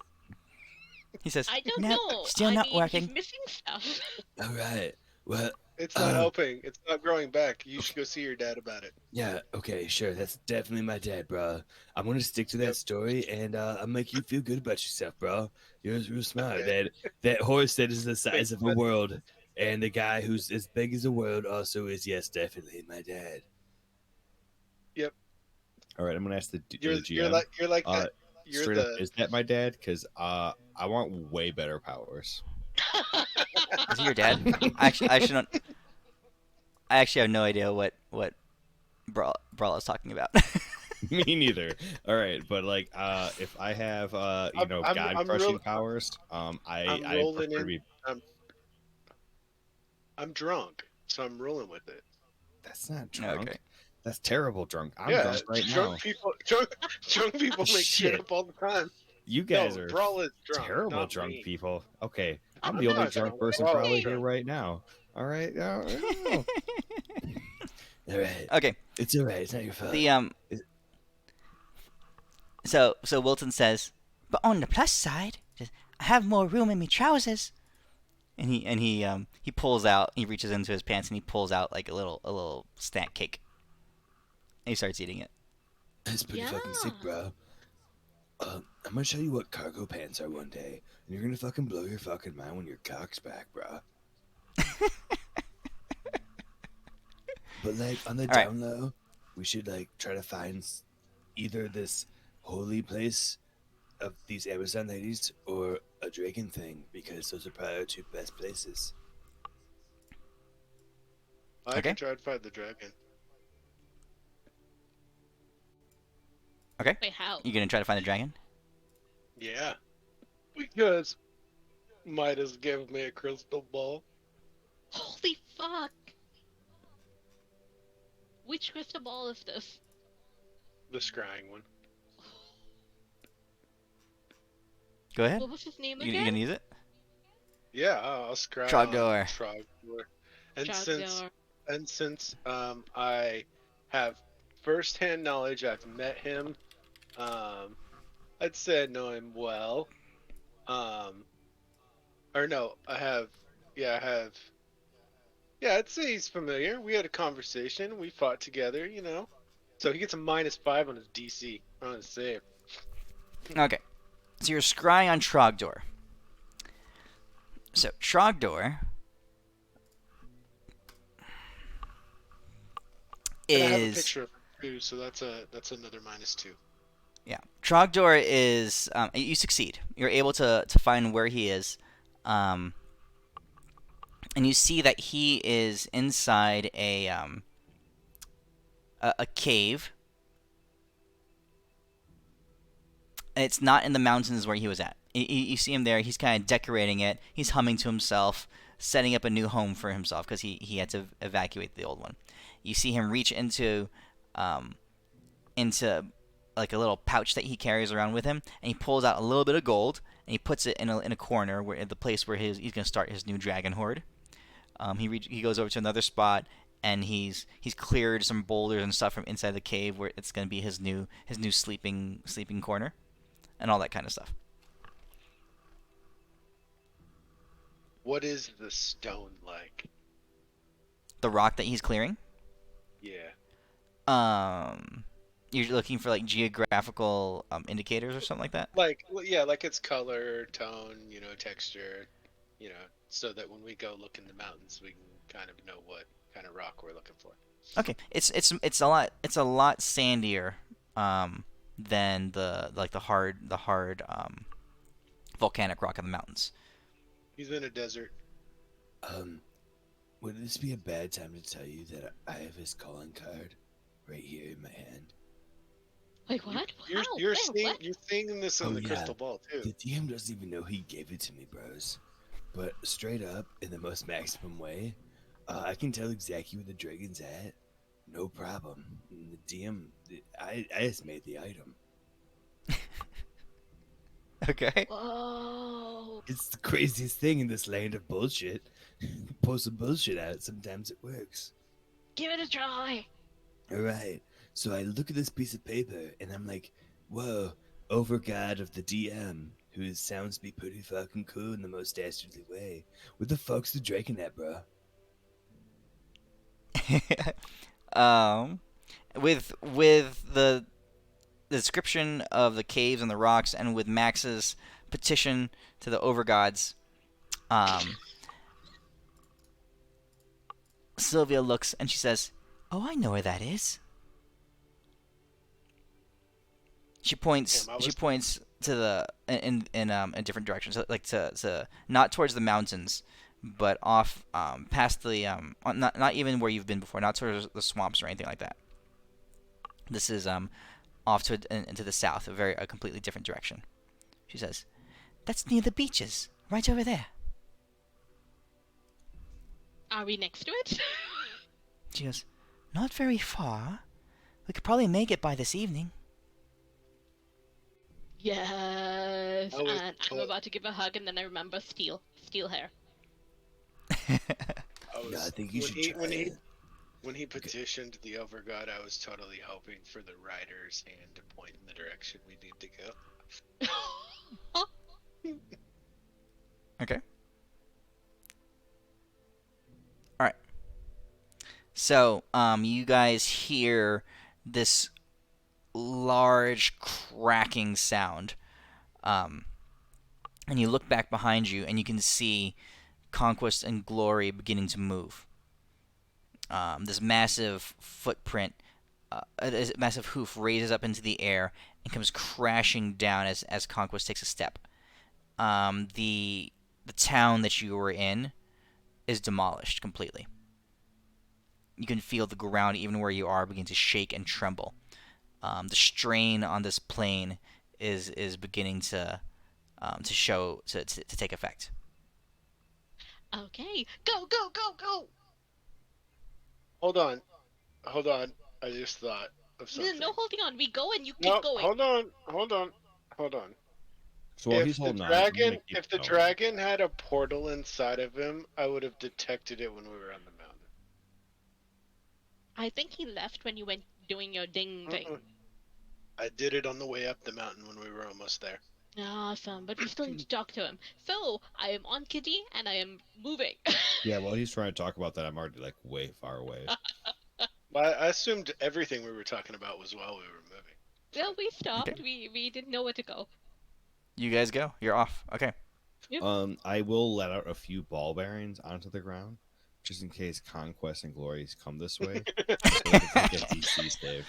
He says, I don't "No, know. still I not mean, working." he's missing stuff. All right. Well, It's not helping. It's not growing back. You should go see your dad about it. Yeah, okay, sure. That's definitely my dad, bro. I'm gonna stick to that Yep. story, and I'll make you feel good about yourself, bro. You're real smart. Okay. That horse that is the Thanks, size of a bud. world, and the guy who's as big as a world also is, yes, definitely my dad. Yep. All right, I'm gonna ask the You're GM. you're like Uh, that. You're straight up, the is that my dad? Because I want way better powers. Is he your dad? I should not. I actually have no idea what Brawl is talking about. Me neither. All right, but like, if I have God I'm crushing powers, I'm I rolling prefer to in. be. I'm I'm drunk, so I'm rolling with it. That's not drunk. Okay. That's terrible drunk. I'm Yeah, drunk right drunk now. people drunk people make shit Shit. up all the time. You guys No, are Brawl is drunk, terrible not drunk me. people. Okay, I'm I'm the I'm only not not drunk drunk. person Brawl is probably drinking. here drunk. right now. All right. Oh. All right, Okay. it's all right. It's not your fault. The So Wilton says, but on the plus side, I have more room in my trousers. And he pulls out. He reaches into his pants and he pulls out like a little snack cake. And he starts eating it. That's pretty fucking sick, Yeah. bro. I'm gonna show you what cargo pants are one day, and you're gonna fucking blow your fucking mind when your cock's back, bro. But like on the All right. down low, we should like try to find either this holy place of these Amazon ladies or a dragon thing, because those are probably our two best places. I Okay. can try to find the dragon. Okay. Wait, how? You gonna try to find the dragon? Yeah, because Midas gave me a crystal ball. Holy fuck! Which crystal ball is this? The scrying one. Go ahead. What was his name You again? gonna use it? Yeah, I'll scry Trogdor. on Trogdor. And Trogdor. since I have first-hand knowledge, I've met him. I'd say I know him well. Or no, I have. Yeah, I have. Yeah, I'd say he's familiar. We had a conversation. We fought together. So he gets a -5 on his DC on his save. Okay. So you're scrying on Trogdor. So Trogdor And I have a is picture of him too, so that's another -2. yeah. Trogdor is you succeed. You're able to find where he is, and you see that he is inside a cave. It's not in the mountains where he was at. You see him there. He's kind of decorating it. He's humming to himself, setting up a new home for himself because he had to evacuate the old one. You see him reach into like a little pouch that he carries around with him, and he pulls out a little bit of gold and he puts it in a corner where the place where he's going to start his new dragon horde. He goes over to another spot and he's cleared some boulders and stuff from inside the cave where it's going to be his new sleeping corner, and all that kind of stuff. What is the stone like? The rock that he's clearing. Yeah. You're looking for like geographical indicators or something like that. Like its color, tone, texture, so that when we go look in the mountains, we can kind of know what kind of rock we're looking for. Okay, it's a lot sandier than the hard volcanic rock of the mountains. He's in a desert. Would this be a bad time to tell you that I have his calling card right here in my hand? Wait, what? You're How? you're Wait, seeing what? you're seeing this on Oh, the yeah. crystal ball too. The DM doesn't even know he gave it to me, bros. But straight up, in the most maximum way, I can tell exactly where the dragon's at. No problem. And the DM, I just made the item. Okay. Whoa. It's the craziest thing in this land of bullshit. Pull some bullshit out, sometimes it works. Give it a try. Alright, so I look at this piece of paper and I'm like, whoa, over God of the DM, who sounds to be pretty fucking cool in the most dastardly way. What the fuck's the dragon at, bro? um, with the description of the caves and the rocks, and with Max's petition to the overgods, um, Sylvia looks and she says, "Oh, I know where that is." She points. Damn, I She was points to the in different directions, like to not towards the mountains, but off past the not even where you've been before, not towards the swamps or anything like that. This is off to into the south, a completely different direction. She says, "That's near the beaches, right over there." Are we next to it? She goes, "Not very far. We could probably make it by this evening." Yes. I was And I'm about to give a hug, and then I remember steel hair. I No, I was think you when should he try when he it. when he petitioned the overgod, I was totally hoping for the rider's hand to point in the direction we need to go. Okay. All right. So, you guys hear this large cracking sound, and you look back behind you, and you can see Conquest and Glory beginning to move. This massive footprint, this massive hoof raises up into the air and comes crashing down as Conquest takes a step. The town that you were in is demolished completely. You can feel the ground, even where you are, begin to shake and tremble. The strain on this plane is beginning to show to take effect. Okay. Go, go, go, go! Hold on, hold on. I just thought of No, something. no holding on. We go and you No, keep going. hold on, hold on, hold on. So while he's If the holding on, I'm gonna dragon, keep if the going. dragon had a portal inside of him, I would have detected it when we were on the mountain. I think he left when you went doing your ding thing. Mm-mm. I did it on the way up the mountain when we were almost there. Awesome, but we still need to talk to him. So, I am on Kitty and I am moving. Yeah, while he's trying to talk about that, I'm already like way far away. I assumed everything we were talking about was while we were moving. Well, we stopped. Okay. We didn't know where to go. You guys go. You're off. Okay. I will let out a few ball bearings onto the ground, just in case Conquest and Glories come this way. So we can take a DC save.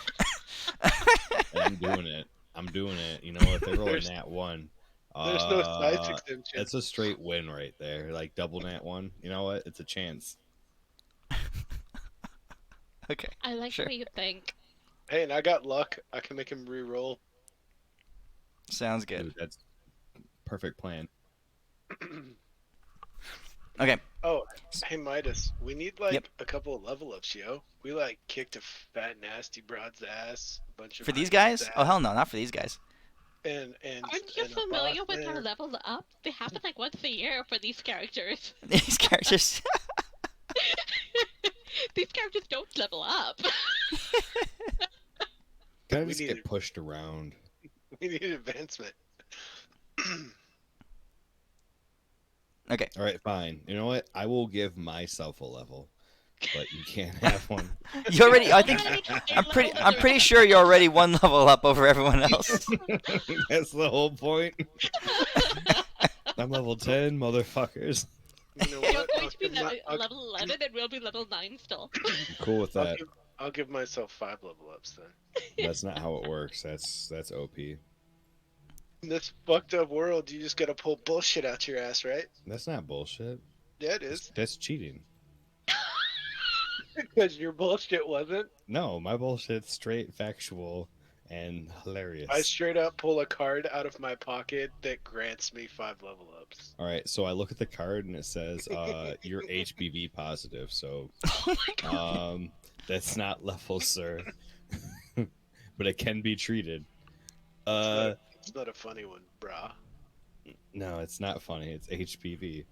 And I'm doing it. I'm doing it. You know what? They're rolling nat one. There's no size exemption. That's a straight win right there. Like double nat one. You know what? It's a chance. Okay. I like Sure. the way you think. Hey, and I got luck. I can make him re-roll. Sounds good. Dude, that's perfect plan. Okay. Oh, hey Midas, we need like Yep. a couple of level ups, yo. We like kicked a fat nasty broad's ass, a bunch of For these Midas' guys? ass, Oh hell no, not for these guys. and Aren't you and a familiar boss with our man. level up? They happen like once a year for these characters. These characters. These characters don't level up. Can I We just need get it. pushed around? We need advancement. Okay. All right, fine. You know what? I will give myself a level, but you can't have one. You already. I think. I'm pretty sure you're already one level up over everyone else. That's the whole point. I'm level 10, motherfuckers. You know You're what? going to be level 11 and we'll be level 9 still. I'm cool with that. I'll give myself 5 level ups then. That's not how it works. That's OP. In this fucked up world, you just gotta pull bullshit out your ass, right? That's not bullshit. Yeah, it is. That's cheating. Because your bullshit wasn't. No, my bullshit's straight factual and hilarious. I straight up pull a card out of my pocket that grants me 5 level ups. All right, so I look at the card and it says you're HBV positive. So that's not level, sir. But it can be treated. It's not a funny one, brah. No, it's not funny. It's HPV.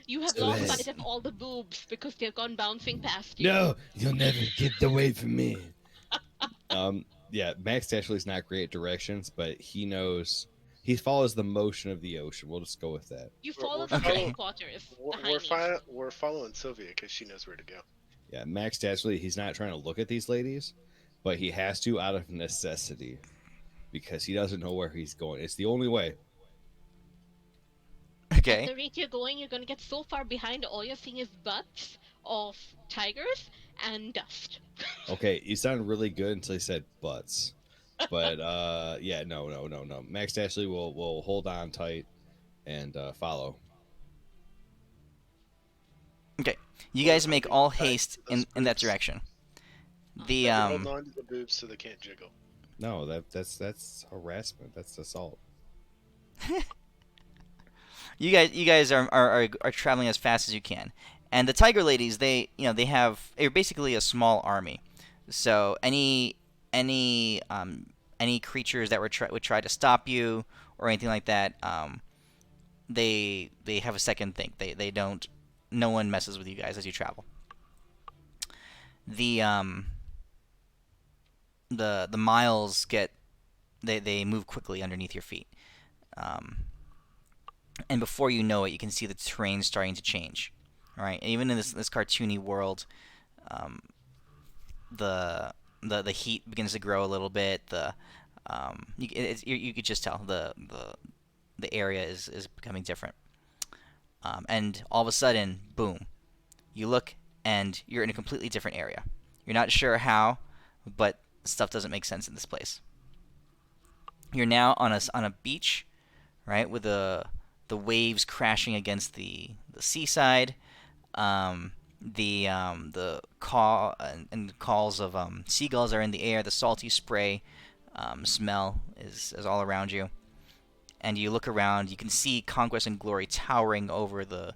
You have So lost that's- sight of all the boobs because they've gone bouncing past you. No, you'll never get away from me. Yeah, Max actually is not great at directions, but he knows. He follows the motion of the ocean. We'll just go with that. You follow We're the Okay. quarters We're, behind we're, me. we're following Sylvia because she knows where to go. Yeah, Max actually, he's not trying to look at these ladies, but he has to out of necessity because he doesn't know where he's going. It's the only way. At Okay. the rate you're going, you're gonna get so far behind, all you're seeing is butts of tigers and dust. Okay, you sounded really good until he said butts. But yeah, no. Max Ashley will hold on tight and follow. Okay. You Hold, guys make holding all on tight haste to those in that boobs. direction. Awesome. The You're holding on to the boobs so they can't jiggle. No, that's harassment. That's assault. you guys are traveling as fast as you can, and the tiger ladies, they're basically a small army. So any creatures that would try to stop you or anything like that, they have a second think. They don't. No one messes with you guys as you travel. The the miles they move quickly underneath your feet. Um, and before you know it, you can see the terrain starting to change. All right, even in this cartoony world, um, the heat begins to grow a little bit. You could just tell the area is becoming different. And all of a sudden, boom, you look and you're in a completely different area. You're not sure how, but stuff doesn't make sense in this place. You're now on a beach, right, with the waves crashing against the seaside. The call and calls of seagulls are in the air. The salty spray smell is all around you. And you look around, you can see Conquest and Glory towering over the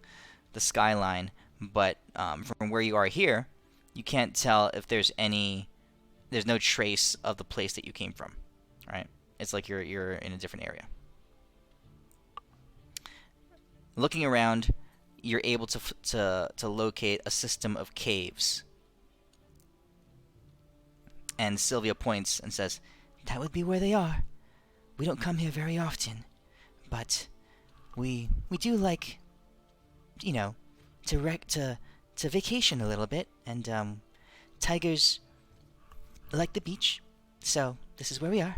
skyline. But from where you are here, you can't tell if there's no trace of the place that you came from. Right? It's like you're in a different area. Looking around, you're able to locate a system of caves. And Sylvia points and says, "That would be where they are. We don't come here very often, but we do like, you know, to vacation a little bit, and tigers like the beach, so this is where we are."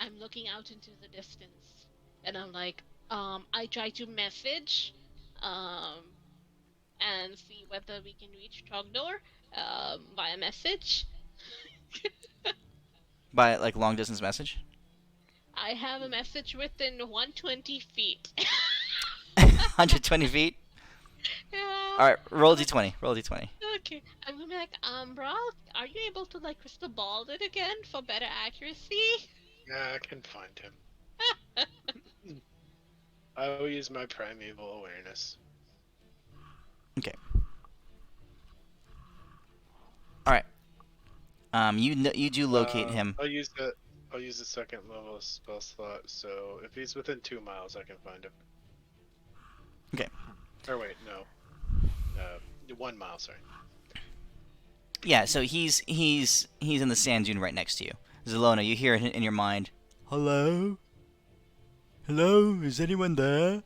I'm looking out into the distance, and I'm like, I try to message, um, and see whether we can reach Trogdor, via message. By like long distance message. I have a message within 120 feet. 120 feet. Yeah. All right, roll d20. Roll d20. Okay. I'm gonna be like, bro, are you able to like crystal ball it again for better accuracy? Yeah, I can find him. I will use my primeval awareness. Okay. All right. You do locate him. I'll use the second level spell slot. So if he's within 2 miles, I can find him. Okay. Or wait, no. 1 mile. Sorry. Yeah. So he's in the sand dune right next to you. Zelona, you hear it in your mind. Hello. Hello. Is anyone there?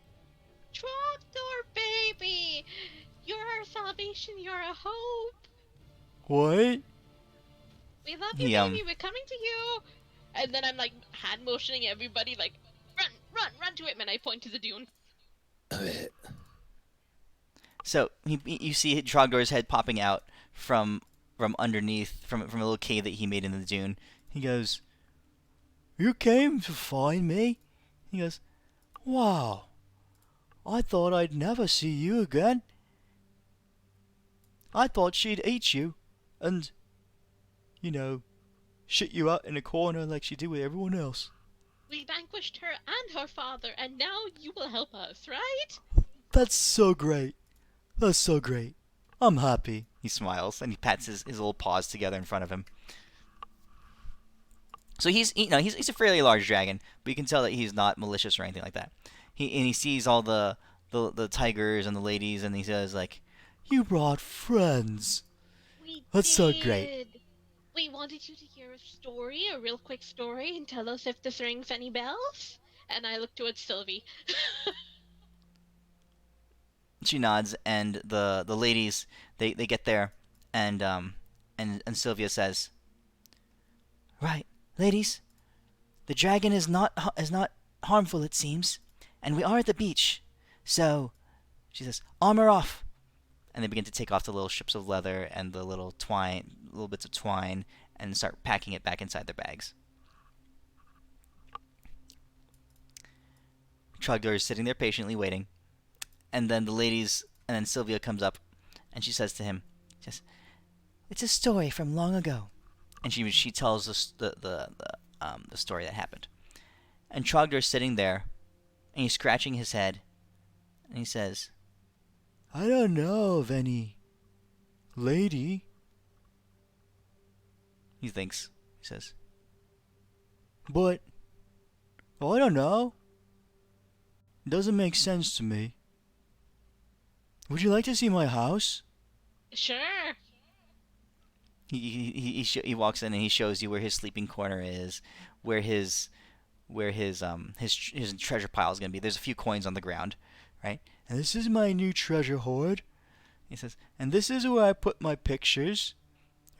Trogdor, baby! You're our salvation, you're a hope! What? We love you, baby, we're coming to you! And then I'm like hand motioning everybody, like, run to him, and I point to the dune. So you see Trogdor's head popping out from underneath from a little cave that he made in the dune. He goes, "You came to find me?" He goes, "Wow, I thought I'd never see you again. I thought she'd eat you and, shit you out in a corner like she did with everyone else." We vanquished her and her father, and now you will help us, right? "That's so great. That's so great. I'm happy." He smiles and he pats his little paws together in front of him. So he's a fairly large dragon, but you can tell that he's not malicious or anything like that. He sees all the tigers and the ladies, and he says like, "You brought friends. We That's so did. great." We wanted you to hear a story, a real quick story, and tell us if this rings any bells. And I look towards Sylvie. She nods, and the ladies they get there, and Sylvia says, "Right, ladies, the dragon is not harmful, it seems, and we are at the beach, so," she says, "armor off." And they begin to take off the little strips of leather and the little bits of twine, and start packing it back inside their bags. Trogdor is sitting there patiently waiting, and then Sylvia comes up, and she says to him, "It's a story from long ago," and she tells us the story that happened. And Trogdor's sitting there, and he's scratching his head, and he says, "I don't know of any lady." He thinks. He says, "But I don't know. It doesn't make sense to me. Would you like to see my house?" Sure. He walks in and he shows you where his sleeping corner is, where his treasure pile is gonna be. There's a few coins on the ground, right? "And this is my new treasure hoard." He says, "And this is where I put my pictures,"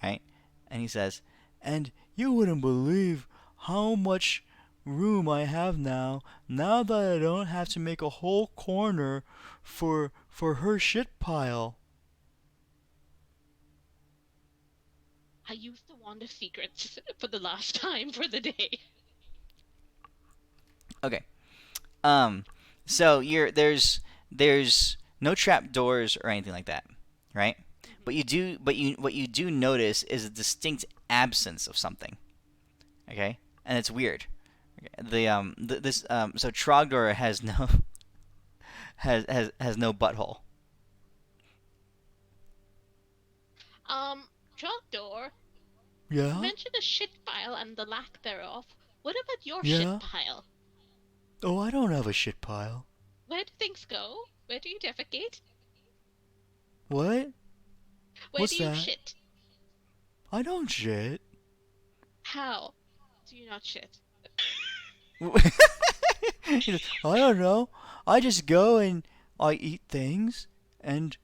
right? And he says, "And you wouldn't believe how much room I have now that I don't have to make a whole corner for her shit pile." I used the wand of secrets for the last time for the day. Okay. So there's no trap doors or anything like that, right? But what you do notice is a distinct absence of something. Okay? And it's weird. Okay? So Trogdor has no has no butthole. Trogdor, Yeah? you mentioned a shit pile and the lack thereof. What about your Yeah? shit pile? Oh, I don't have a shit pile. Where do things go? Where do you defecate? What? Where What's do you that? shit? I don't shit. How do you not shit? He says, "I don't know. I just go and I eat things, and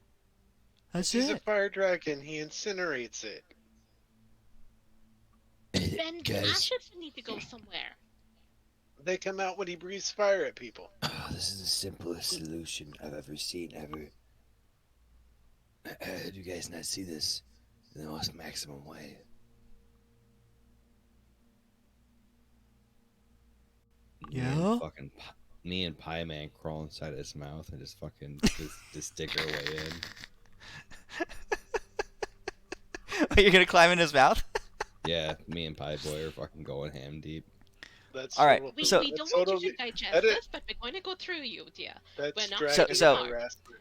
that's He's a it." fire dragon. He incinerates it. Then the Guys, ashes need to go somewhere. They come out when he breathes fire at people. this is the simplest solution I've ever seen ever. Do you guys not see this in the most maximum way? Yeah? Me and Pie Man crawl inside his mouth and just fucking just dig our way in. You're gonna climb in his mouth? Yeah, me and Pie Boy are fucking going ham deep. That's All right, total- We, So- we that's don't want you totally- to digest that is- this, but we're going to go through you, dear. That's We're not dragon So- harassment.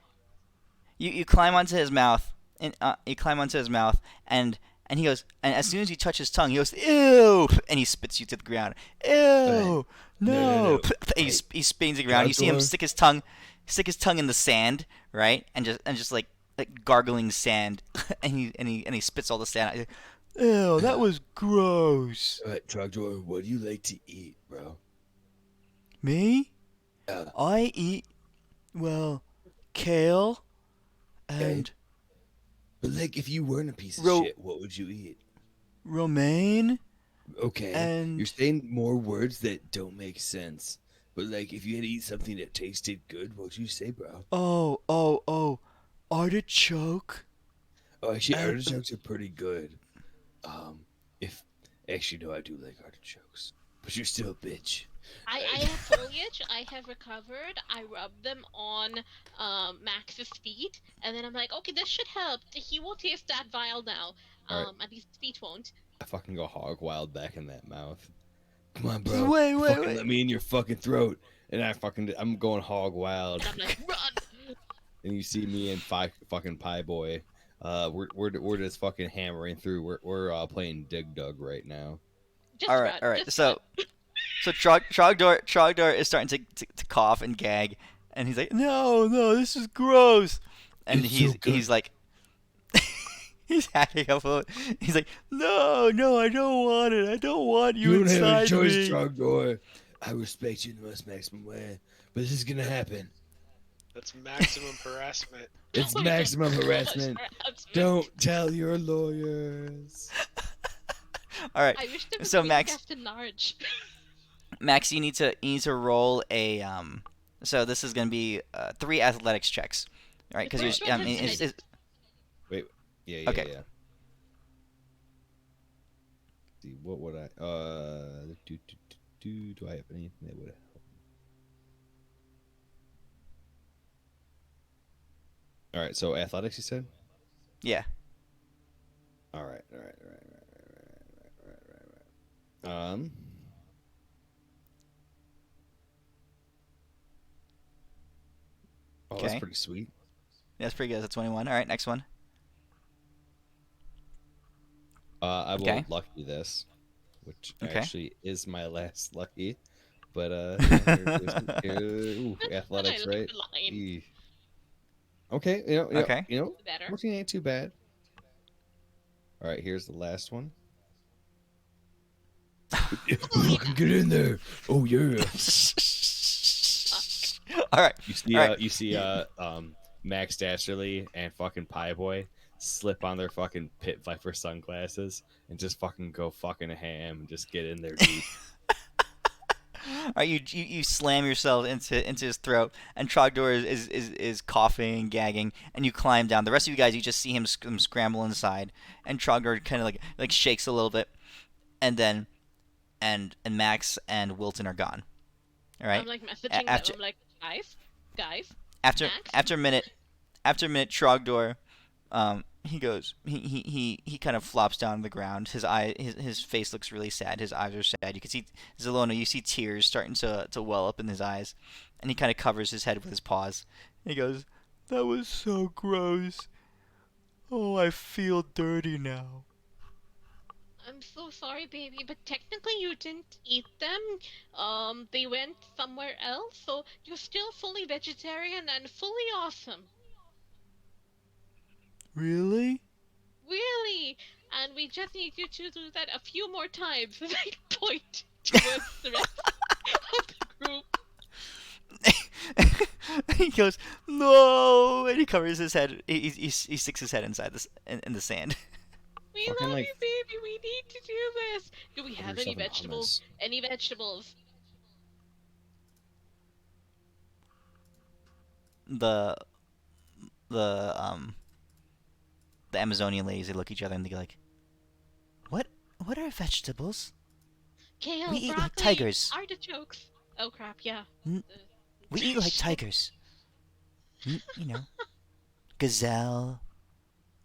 You climb onto his mouth, and you climb onto his mouth, and he goes, and as soon as you touch his tongue, he goes, "Ew!" and he spits you to the ground. "Ew! No. No!" And Hey, he spins the ground. You see him Trogdor? stick his tongue in the sand, right, and just like gargling sand, and he spits all the sand out. He's like, "Ew, that was gross." Alright, Trogdor, what do you like to eat, bro? Me? Yeah. I eat, well, kale, and But like, if you weren't a piece of Ro- shit, what would you eat? romaine, Okay, and you're saying more words that don't make sense. But like, if you had to eat something that tasted good, what would you say, bro? artichoke. Oh, actually, And- artichokes are pretty good. If actually, no, I do like artichokes, but you're still a bitch. I have foliage. I have recovered. I rubbed them on Max's feet, and then I'm like, okay, this should help. He won't taste that vile now. Alright. At least his feet won't. I fucking go hog wild back in that mouth. Come on, bro. Wait, fucking wait. let me in your fucking throat. And I'm going hog wild. And I'm like, run! And you see me and fucking Pie Boy. We're just fucking hammering through. We're playing Dig Dug right now. Just All run. right. Just So, Trogdor is starting to cough and gag, and he's like, "No, this is gross," and It's so good. he's like, he's hacking up. He's like, "No, I don't want it. I don't want you You don't have a inside choice, me." Trogdor. I respect you in the most maximum way, but this is gonna happen. That's maximum harassment. It's Oh my maximum gosh, harassment. harassment. Don't tell your lawyers. All right. I wish there was a So way to Max, cast a Narge. Max, you need to roll a So this is gonna be 3 athletics checks, all right? The Because first you're. one has been Wait. Yeah. Okay. Yeah. See, what would I? Do I have anything that would help? All right. So athletics, you said. Yeah. All right. Oh, that's Okay. pretty sweet. That's pretty good. That's 21. All right. Next one. I will Okay. lucky this, which Okay. actually is my last lucky. But ooh, I athletics, like right? the line Eeh. Okay, Okay. better. 14 ain't too bad. All right, here's the last one. Fucking get in there. Oh yeah. All right. All right. You see, Max Dasherly and fucking Pie Boy slip on their fucking Pit Viper sunglasses and just fucking go fucking ham and just get in there deep. All right, you slam yourself into his throat, and Trogdor is coughing and gagging, and you climb down. The rest of you guys, you just see him scramble inside, and Trogdor kind of like shakes a little bit, and then and Max and Wilton are gone. All right. I'm like messaging After them. I'm like, guys, after Max? after a minute, Trogdor, he kind of flops down on the ground. His face looks really sad. His eyes are sad. You can see Zelona. You see tears starting to well up in his eyes, and he kind of covers his head with his paws. He goes, "That was so gross. Oh, I feel dirty now." I'm so sorry, baby, but technically you didn't eat them. They went somewhere else, so you're still fully vegetarian and fully awesome. Really? Really? And we just need you to do that a few more times. And I point towards the rest of the group. He goes, "No," and he covers his head. He sticks his head inside in the sand. We Fucking, love like, you, baby. We need to do this. Do we have any yourself in vegetables? hummus. Any vegetables? The the the Amazonian ladies, they look at each other and they go like, What are vegetables? Kale, We eat broccoli, like tigers. artichokes. Oh crap, yeah. N- We eat like tigers. You know, gazelle,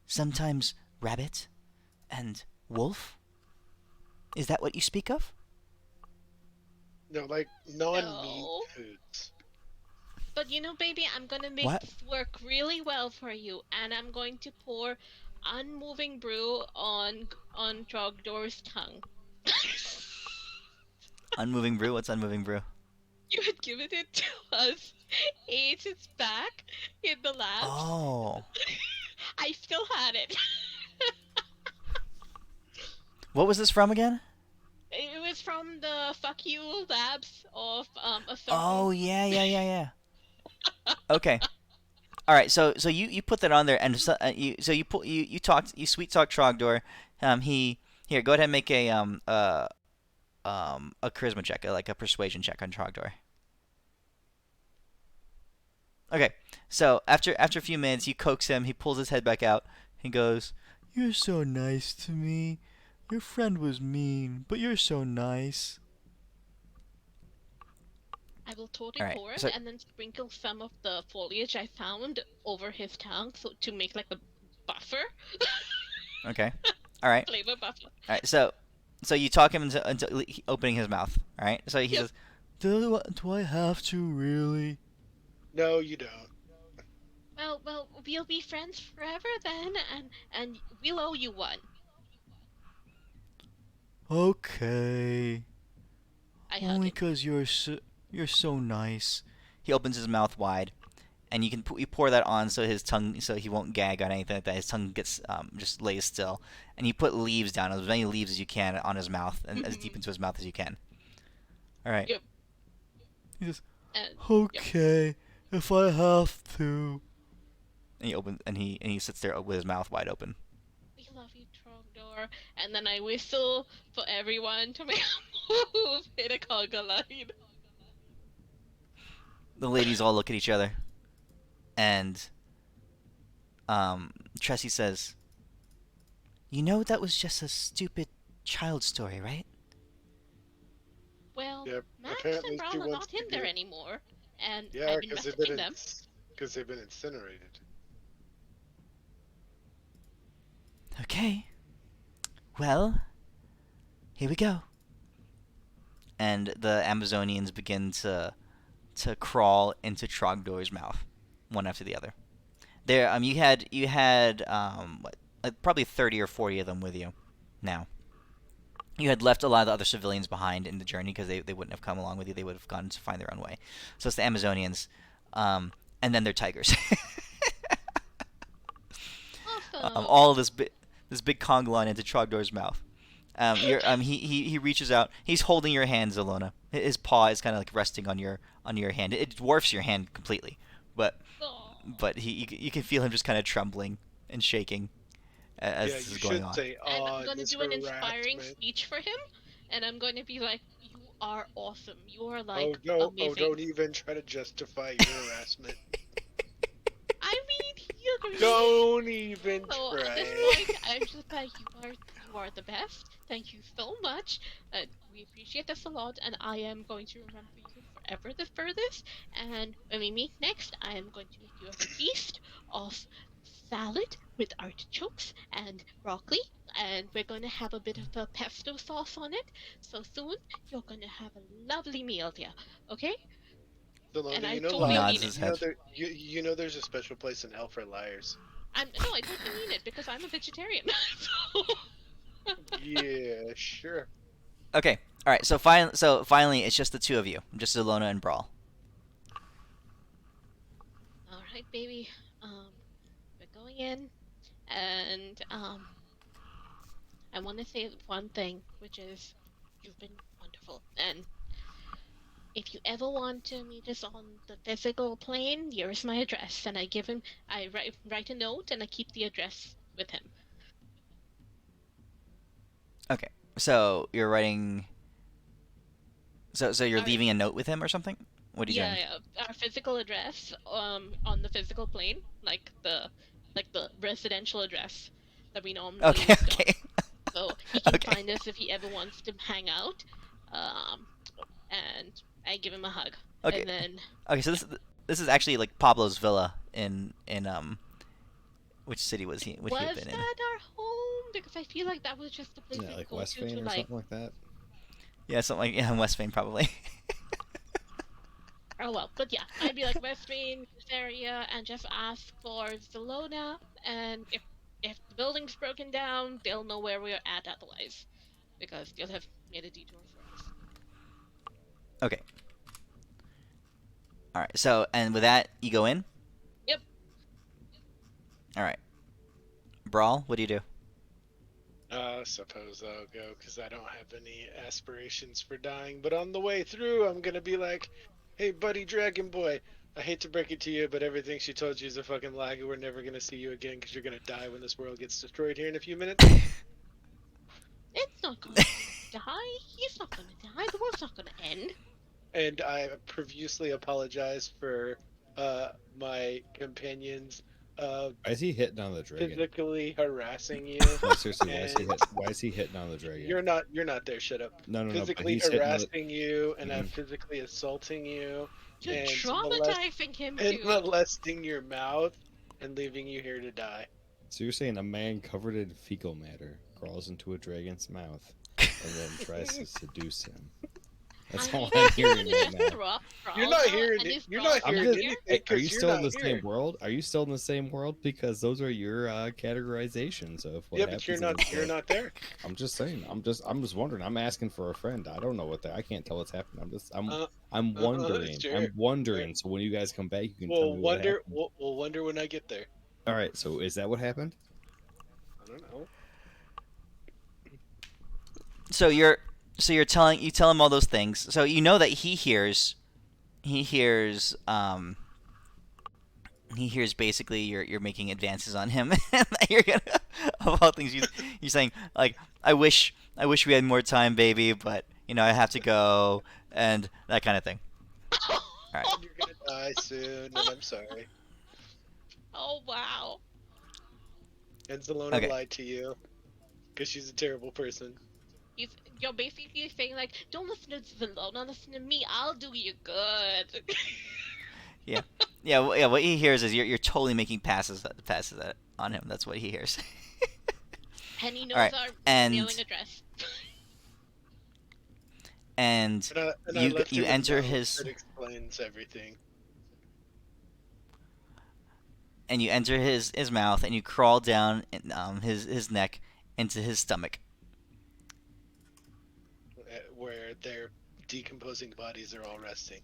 sometimes rabbit, and wolf. Is that what you speak of? No, like non-meat No. foods. But you know, baby, I'm gonna make What? this work really well for you, and I'm going to pour unmoving brew on Trogdor's tongue. Unmoving brew? What's unmoving brew? You had given it to us. Ages back in the labs. Oh. I still had it. What was this from again? It was from the fuck you labs of a certain. Oh, yeah. Okay. All right. So you put that on there, and you sweet talk Trogdor. He here. Go ahead and make a charisma check, like a persuasion check on Trogdor. Okay. So after a few minutes, you coax him. He pulls his head back out. He goes, "You're so nice to me. Your friend was mean, but you're so nice." I will totally All right, pour it so- and then sprinkle some of the foliage I found over his tongue, so to make like a buffer, Okay. All right. flavor buffer. All right. So you talk him into opening his mouth. All right. So he Yep. says, "Do I have to really?" No, you don't. Well, we'll be friends forever then, and we'll owe you one. Okay. I hug Only him. 'cause you're so nice. He opens his mouth wide, and you pour that on so his tongue, so he won't gag on anything like that. His tongue gets just lays still, and you put leaves down, as many leaves as you can on his mouth, and as deep into his mouth as you can. All right. Yep. He says, And "Okay, if I have to." And he sits there with his mouth wide open. we love you, Trogdor. And then I whistle for everyone to make a move in a conga line. The ladies all look at each other, and Tressie says, "You know that was just a stupid child story, right?" Well, Yeah, Max apparently and she Brown are wants not to in there get. anymore, and Yeah, I've been messaging them. because they've been incinerated. Okay. Well, here we go. And the Amazonians begin to crawl into Trogdor's mouth, one after the other. There, you had what, like probably 30 or 40 of them with you. Now, you had left a lot of the other civilians behind in the journey because they wouldn't have come along with you. They would have gone to find their own way. So it's the Amazonians, and then they're tigers. Awesome. All of this big conga line into Trogdor's mouth. He reaches out. He's holding your hand, Zelona. His paw is kind of like resting on your hand. It dwarfs your hand completely, but Aw. you can feel him just kind of trembling and shaking as Yeah, this you is going should on. say, And "Oh, I'm going to this do an inspiring harassment." speech for him, and I'm going to be like, "You are awesome. You are Oh like no! Oh, amazing." don't even try to justify your harassment. I mean, you agree. Don't even So try at this it. point, I'm just like, you are the best. Thank you so much. We appreciate this a lot, and I am going to remember you forever for this. And when we meet next, I am going to make you a feast of salad with artichokes and broccoli, and we're going to have a bit of a pesto sauce on it. So soon, you're going to have a lovely meal there. Okay? And Delona, I you know He totally liars. nods mean his it. You know head. there. You know there's a special place in hell for liars. No, I totally mean it because I'm a vegetarian. So. Yeah, sure. Okay, all right. So finally, it's just the two of you, just Zelona and Brawl. All right, baby. We're going in, and I want to say one thing, which is you've been wonderful. And if you ever want to meet us on the physical plane, here's my address. And I write a note, and I keep the address with him. Okay, so you're writing. So you're All right. leaving a note with him or something? What are you doing? Yeah, our physical address, on the physical plane, like the residential address that we normally Okay, lived on. okay, So he can okay, find us if he ever wants to hang out. Um, and I give him a hug. okay, And then okay. So this is actually like Pablo's villa in which city was he? Would he have was been in? that our home? Because I feel like that was just the place Yeah, we'd like go West to Vane or like. something like that. Yeah, something like in West Vane probably. Oh well, but yeah, I'd be like West Main this area and just ask for Zelona, and if the building's broken down, they'll know where we're at otherwise, because they'll have made a detour for us. Okay. All right. So and with that, you go in. Yep. All right. Brawl, what do you do? Suppose I'll go because I don't have any aspirations for dying. But on the way through, I'm gonna be like, "Hey, buddy, Dragon Boy. I hate to break it to you, but everything she told you is a fucking lie. We're never gonna see you again because you're gonna die when this world gets destroyed here in a few minutes." It's not going to die. He's not going to die. The world's not going to end. And I profusely apologize for my companions Why is he hitting on the dragon? physically harassing you. No, seriously, And why is he hitting on the dragon? You're not there. Shut up. No, but Physically he's hitting on the. harassing you, and I'm Mhm. physically assaulting you, You're and traumatizing him, and dude. molesting your mouth, and leaving you here to die. So you're saying a man covered in fecal matter crawls into a dragon's mouth and then tries to seduce him? That's all I'm hearing right now. You're not hearing it. You're not I'm hearing just, anything are you because you're still in not the here. same world? Are you still in the same world? Because those are your categorizations of what Yeah, happens. but you're in not. this You're world. not there. I'm just saying. I'm just wondering. I'm asking for a friend. I don't know what I can't tell what's happening. I'm wondering. Sure. I'm wondering. So when you guys come back, you can tell me what happened. We'll wonder when I get there. All right. So is that what happened? I don't know. So you tell him all those things. So you know that he hears he hears basically you're making advances on him, and that you're gonna of all things you're saying like I wish we had more time, baby, but I have to go and that kind of thing. All right. And you're gonna die soon, and I'm sorry. Oh wow. And Zelona Okay. lied to you because she's a terrible person. You're basically saying like, don't listen to Zelona, listen to me. I'll do you good. Yeah. Yeah. What he hears is you're totally making passes on him. That's what he hears. And he knows All right. our And mailing address. and And I you left you him a enter note his that explains everything. mouth, and you crawl down his neck into his stomach. Where their decomposing bodies are all resting.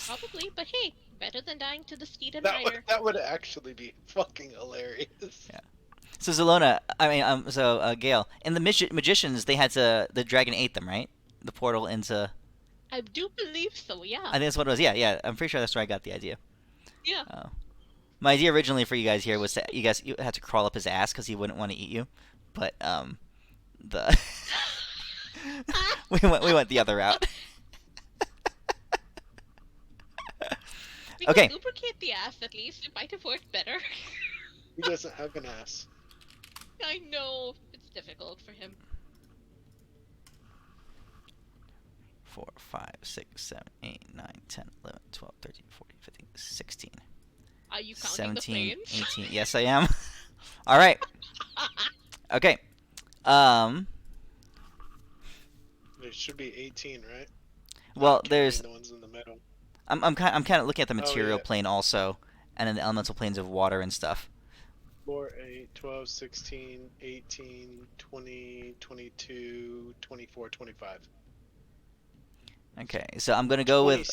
Probably, but hey, better than dying to the steed and rider. That would actually be fucking hilarious. Yeah. So Zelona, Gale, in the magicians, the dragon ate them, right? The portal into. I do believe so, yeah. I think that's what it was. Yeah. I'm pretty sure that's where I got the idea. Yeah. My idea originally for you guys here was you had to crawl up his ass because he wouldn't want to eat you, but the we went the other route. We Okay. could lubricate the ass at least. It might have worked better. He doesn't have an ass. I know. It's difficult for him. 4, 5, 6, 7, 8, 9, 10, 11, 12, 13, 14, 15, 16, Are you counting 17, the planes? 18. Yes, I am. All right. Okay. There should be 18, right? Well, Not counting there's. the ones in the middle. I'm kind of looking at the material yeah. plane also, and then the elemental planes of water and stuff. 4, 8, 12, 16, 18, 20, 22, 24, 25. Okay, so I'm gonna go with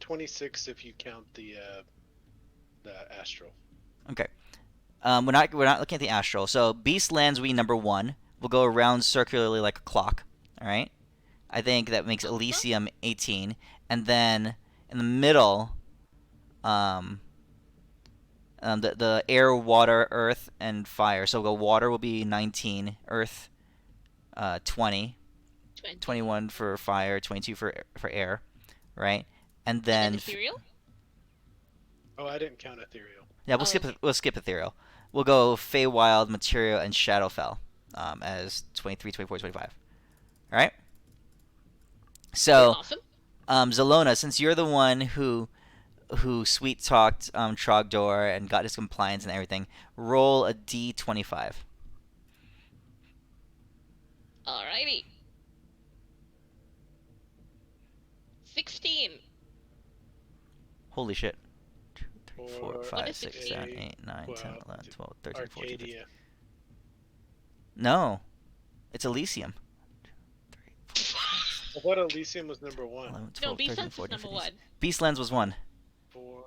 26 if you count the astral. okay. We're not looking at the astral. So Beast lands we number 1. We'll go around circularly like a clock. All right. I think that makes Elysium 18, and then in the middle, the air, water, earth, and fire. So we'll go water will be 19, earth 20, 21 for fire, 22 for air, right? And then ethereal? Oh, I didn't count ethereal. yeah, we'll skip ethereal. We'll go Feywild, Material, and Shadowfell as 23, 24, 25. All right. So, awesome. Zelona, since you're the one who sweet talked Trogdor and got his compliance and everything, roll a d25. Alrighty. 16. Holy shit. 2, 3, 4, Or 5, is 6, 16? 7, 8, 9, 10, 11, 12, 13, 14, 15. Arcadia. No. It's Elysium. I thought Elysium was number 1. 11, No, 12, 13, Beastlands 14, is number 15. 1. Beastlands was 1. 4.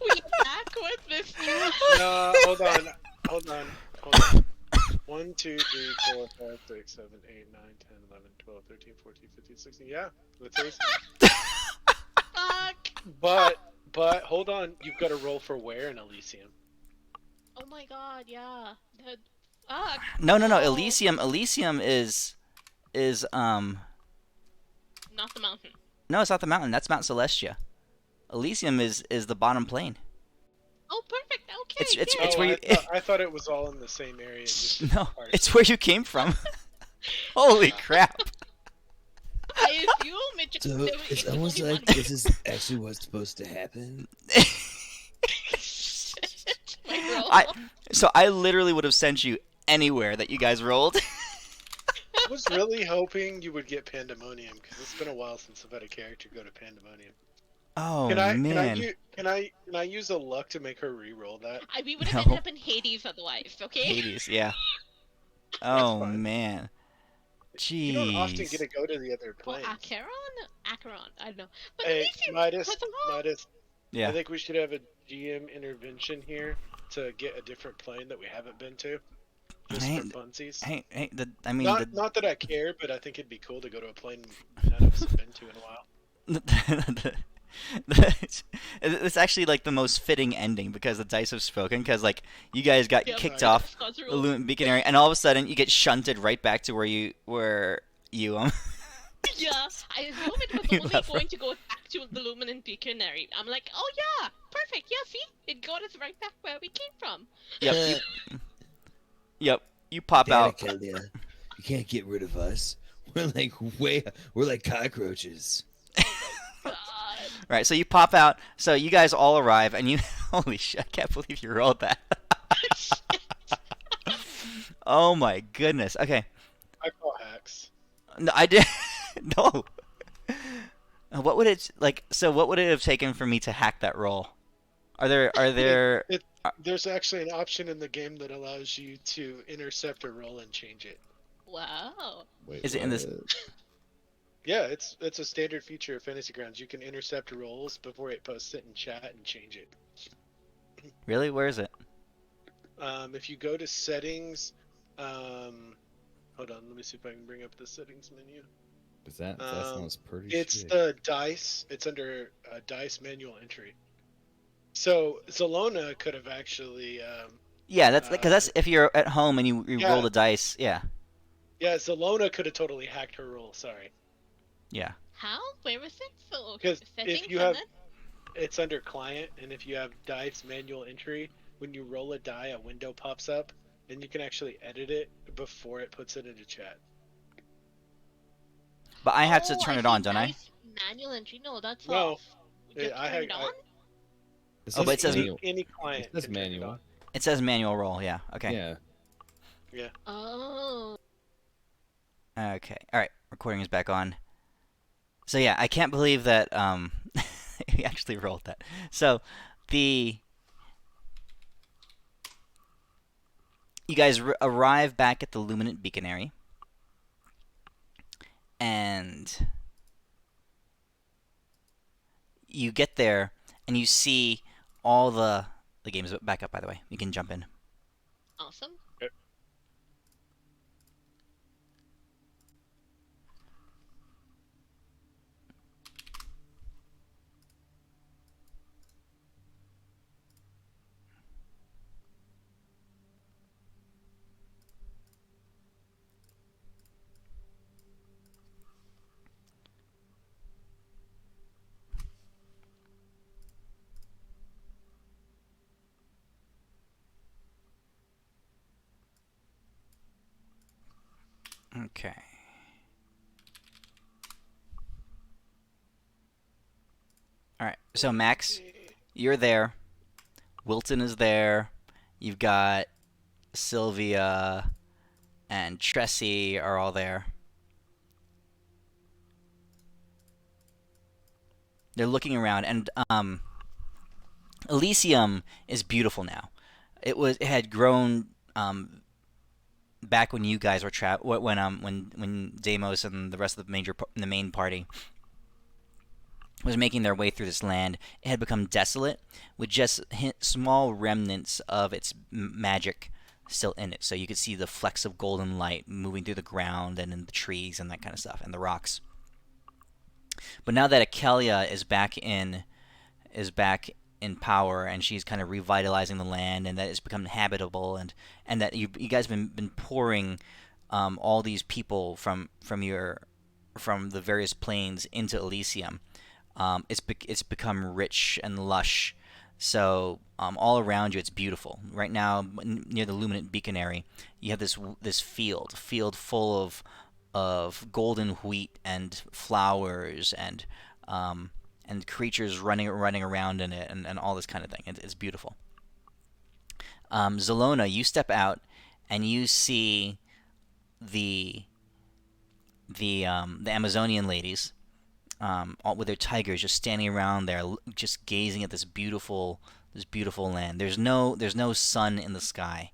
We back with this. No, hold on. 1, 2, 3, 4, 5, 6, 7, 8, 9, 10, 11, 12, 13, 14, 15, 16. Yeah, that's Elysium. Fuck. But hold on, you've got to roll for where in Elysium. Oh my god, yeah. Fuck. No. Oh. Elysium is Not the mountain. no, it's not the mountain. That's Mount Celestia. Elysium is the bottom plane. Oh, perfect. Okay. It's good. where you. I thought it was all in the same area. Just No, parts. it's where you came from. Holy crap! I assume it just. So there it's only almost one like this is actually what's supposed to happen. My roll. I literally would have sent you anywhere that you guys rolled. I was really hoping you would get Pandemonium because it's been a while since I've had a character go to Pandemonium. Oh man! Can I use a luck to make her re-roll that? We would have No. ended up in Hades otherwise, okay? Hades, yeah. Oh fine. man. Jeez. You don't often get to go to the other Or planes. Acheron? I don't know. But Hey, Elysium Midas, was wrong. Yeah. I think we should have a GM intervention here to get a different plane that we haven't been to, just Hey, for funsies. hey, Not that I care, but I think it'd be cool to go to a plane none of us have been to in a while. it's actually like the most fitting ending because the dice have spoken. Because like you guys got Yep, kicked I know. off God's the rule. Lumen Beaconary, and all of a sudden you get shunted right back to where you Yeah, I assume it was You only left going to go back to the Luminant Beaconary. I'm like, oh yeah, perfect. Yeah, see, it got us right back where we came from. Yep, yep. You pop Damn out. it, Kelia. You can't get rid of us. We're like cockroaches. God. Right, so you pop out. So you guys all arrive, and you holy shit! I can't believe you rolled that. Oh my goodness. Okay, I call hacks. no, I did no. What would it like? So what would it have taken for me to hack that roll? Are there? There's actually an option in the game that allows you to intercept a roll and change it. Wow. Wait, Is it in this- what? Yeah, it's a standard feature of Fantasy Grounds. You can intercept rolls before it posts it in chat and change it. Really? Where is it? If you go to settings, hold on, let me see if I can bring up the settings menu. That sounds pretty It's shitty. the dice. It's under dice manual entry. So Zelona could have actually, Yeah, that's because that's if you're at home and you Yeah. roll the dice. Yeah, yeah, Zelona could have totally hacked her roll. Sorry, yeah. How? Where was it? So 'Cause if settings you and have- then it's under client, and if you have dice manual entry, when you roll a die, a window pops up, and you can actually edit it before it puts it into chat. But I have to Oh, turn it see on, don't I? dice Manual entry. No, that's No. off. You have to I turn had- it on. Oh, but it says any client. It says can turn it manual. on. It says manual roll. Yeah. Okay. Yeah. Oh. Okay. All right. Recording is back on. So yeah, I can't believe that we actually rolled that. So you guys arrive back at the Luminant Beaconary, and you get there and you see all the game's back up. By the way, you can jump in. Awesome. Okay. All right. So Max, you're there. Wilton is there. You've got Sylvia and Tressie are all there. They're looking around, and Elysium is beautiful now. It had grown back when you guys were when Deimos and the rest of the main party was making their way through this land. It had become desolate with just small remnants of its magic still in it. So you could see the flecks of golden light moving through the ground and in the trees and that kind of stuff and the rocks. But now that Akelia is back in power, and she's kind of revitalizing the land, and that it's become habitable, and that you guys have been pouring all these people from the various planes into Elysium. It's become rich and lush. So all around you, it's beautiful. Right now, near the Luminant Beaconary, you have this field full of golden wheat and flowers and creatures running around in it, and all this kind of thing. It's beautiful. Zelona, you step out and you see the Amazonian ladies, all with their tigers, just standing around there, just gazing at this beautiful land. There's no sun in the sky.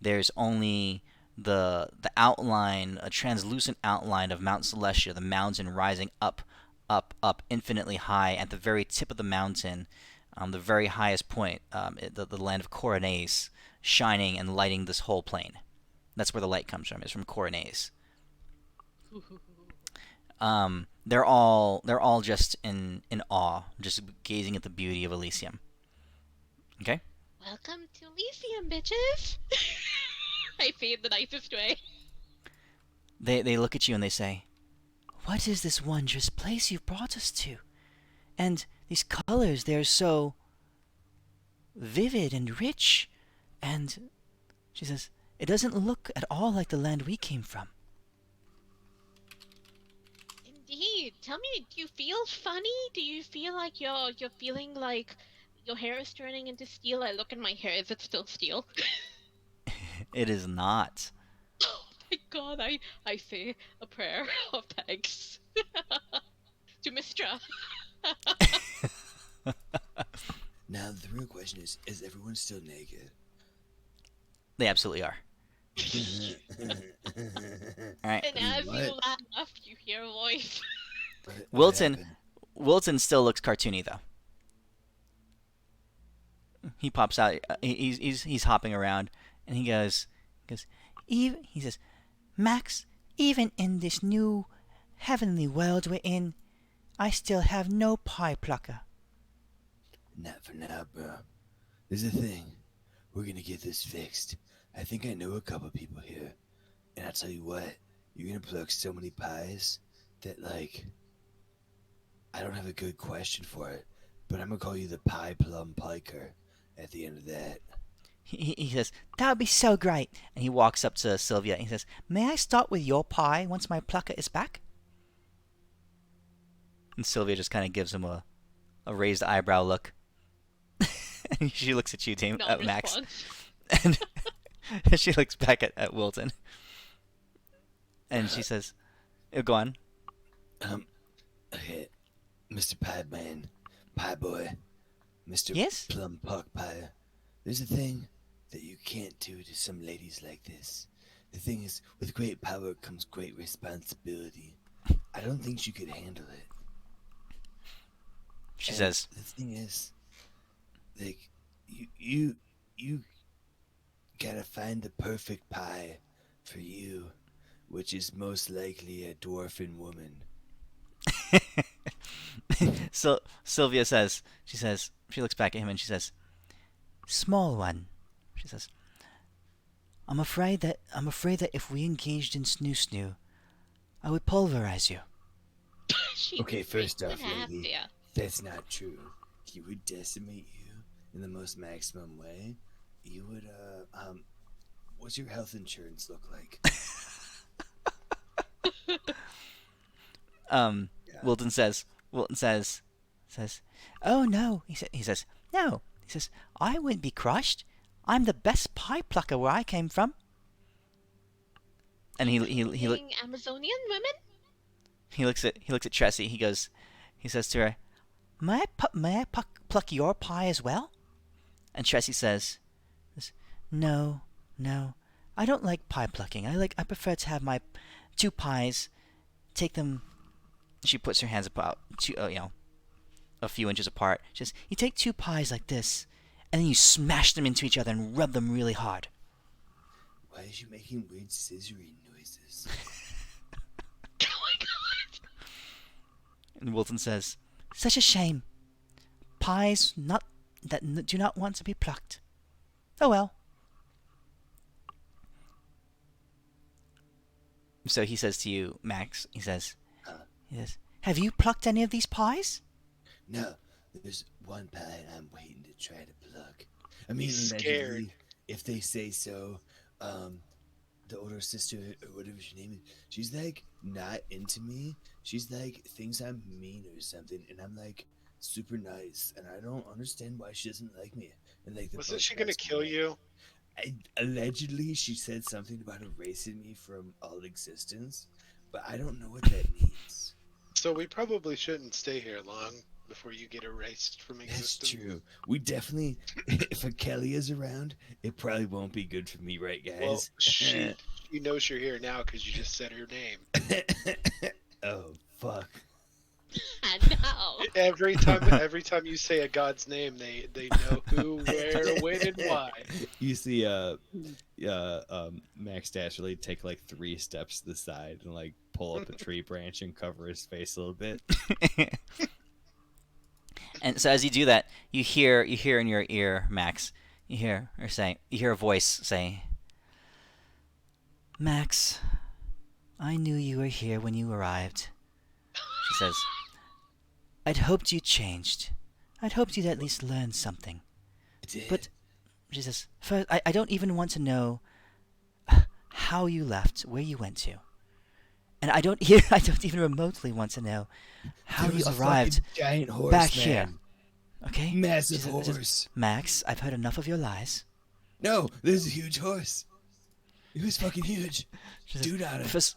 There's only the outline, a translucent outline of Mount Celestia, the mountain rising up infinitely high. At the very tip of the mountain, the very highest point, the land of Coronace, shining and lighting this whole plane. That's where the light comes from. It's from Coronace. They're all just in awe, just gazing at the beauty of Elysium. Okay. Welcome to Elysium, bitches. I say it the nicest way. They look at you and they say, "What is this wondrous place you've brought us to? And these colors, they're so vivid and rich." And she says, "It doesn't look at all like the land we came from." Indeed. Tell me, do you feel funny? Do you feel like you're feeling like your hair is turning into steel? I look at my hair. Is it still steel? It is not. Oh my god, I say a prayer of thanks to Mistra. Now the real question is everyone still naked? They absolutely are. All right. And as What? you laugh, you hear a voice. What Wilton happened? Wilton still looks cartoony though. He pops out. He's hopping around, and he goes, even he says, "Max, even in this new heavenly world we're in, I still have no pie plucker." Not for now, bro. There's a thing. We're gonna get this fixed. I think I know a couple people here. And I'll tell you what, you're gonna pluck so many pies that, like, I don't have a good question for it, but I'm gonna call you the Pie Plum Piker at the end of that. He says, "That would be so great." And he walks up to Sylvia and he says, "May I start with your pie once my plucker is back?" And Sylvia just kind of gives him a raised eyebrow look. And she looks at you, Max. Non-response. And she looks back at Wilton. And she says, "Go on." Okay, Mr. Pie Man, Pie Boy, Mr. Yes? Plum Puck Pie. There's a thing that you can't do to some ladies like this. The thing is, with great power comes great responsibility. I don't think she could handle it. She And says, the thing is, like, you gotta find the perfect pie for you, which is most likely a dwarfin woman. So Sylvia says, she looks back at him and she says, "Small one," she says, I'm afraid that if we engaged in snoo, I would pulverize you." She Okay, first would off, have lady, to. that's not true. He would decimate you in the most maximum way. You would, what's your health insurance look like? Yeah. Wilton says, "Oh no," he says, "No," he says, "I wouldn't be crushed. I'm the best pie plucker where I came from." And he Being Amazonian women? looks at Tressie. He says to her, "May I pluck your pie as well?" And Tressie says, "No, I don't like pie plucking. I prefer to have my two pies, take them." She puts her hands about a few inches apart. She says, "You take two pies like this, and then you smash them into each other and rub them really hard." Why is you making weird scissoring noises? Oh my god. And Wilton says, "Such a shame. Pies that do not want to be plucked. Oh well." So he says to you, Max, he says, "Have you plucked any of these pies?" No, there's one pie I'm waiting to try to pluck. I mean, He's allegedly, scared. if they say so, the older sister or whatever her name is, she's like not into me. She's like thinks I'm mean or something, and I'm like super nice, and I don't understand why she doesn't like me. And like, Wasn't she gonna kill me. you? Allegedly, she said something about erasing me from all existence, but I don't know what that means. So we probably shouldn't stay here long before you get erased from That's existence. true. We definitely, if a Kelly is around, it probably won't be good for me, right, guys? Well, she knows you're here now because you just said her name. Oh, fuck. And now. Every time you say a god's name, they know who, where, when, and why. You see, Max Dashley take like 3 steps to the side and like pull up a tree branch and cover his face a little bit. And so as you do that, you hear in your ear, Max, you hear a voice say, "Max, I knew you were here when you arrived." She says, "I'd hoped you'd changed. I'd hoped you'd at least learned something. I did. But," she says, "first, I don't even want to know how you left, where you went to. And I don't even remotely want to know how There you was a arrived fucking giant horse, back man. here. Okay? Massive She horse. says, Max, I've heard enough of your lies." No, there's a huge horse. It was fucking huge. She says, Dude on it. Because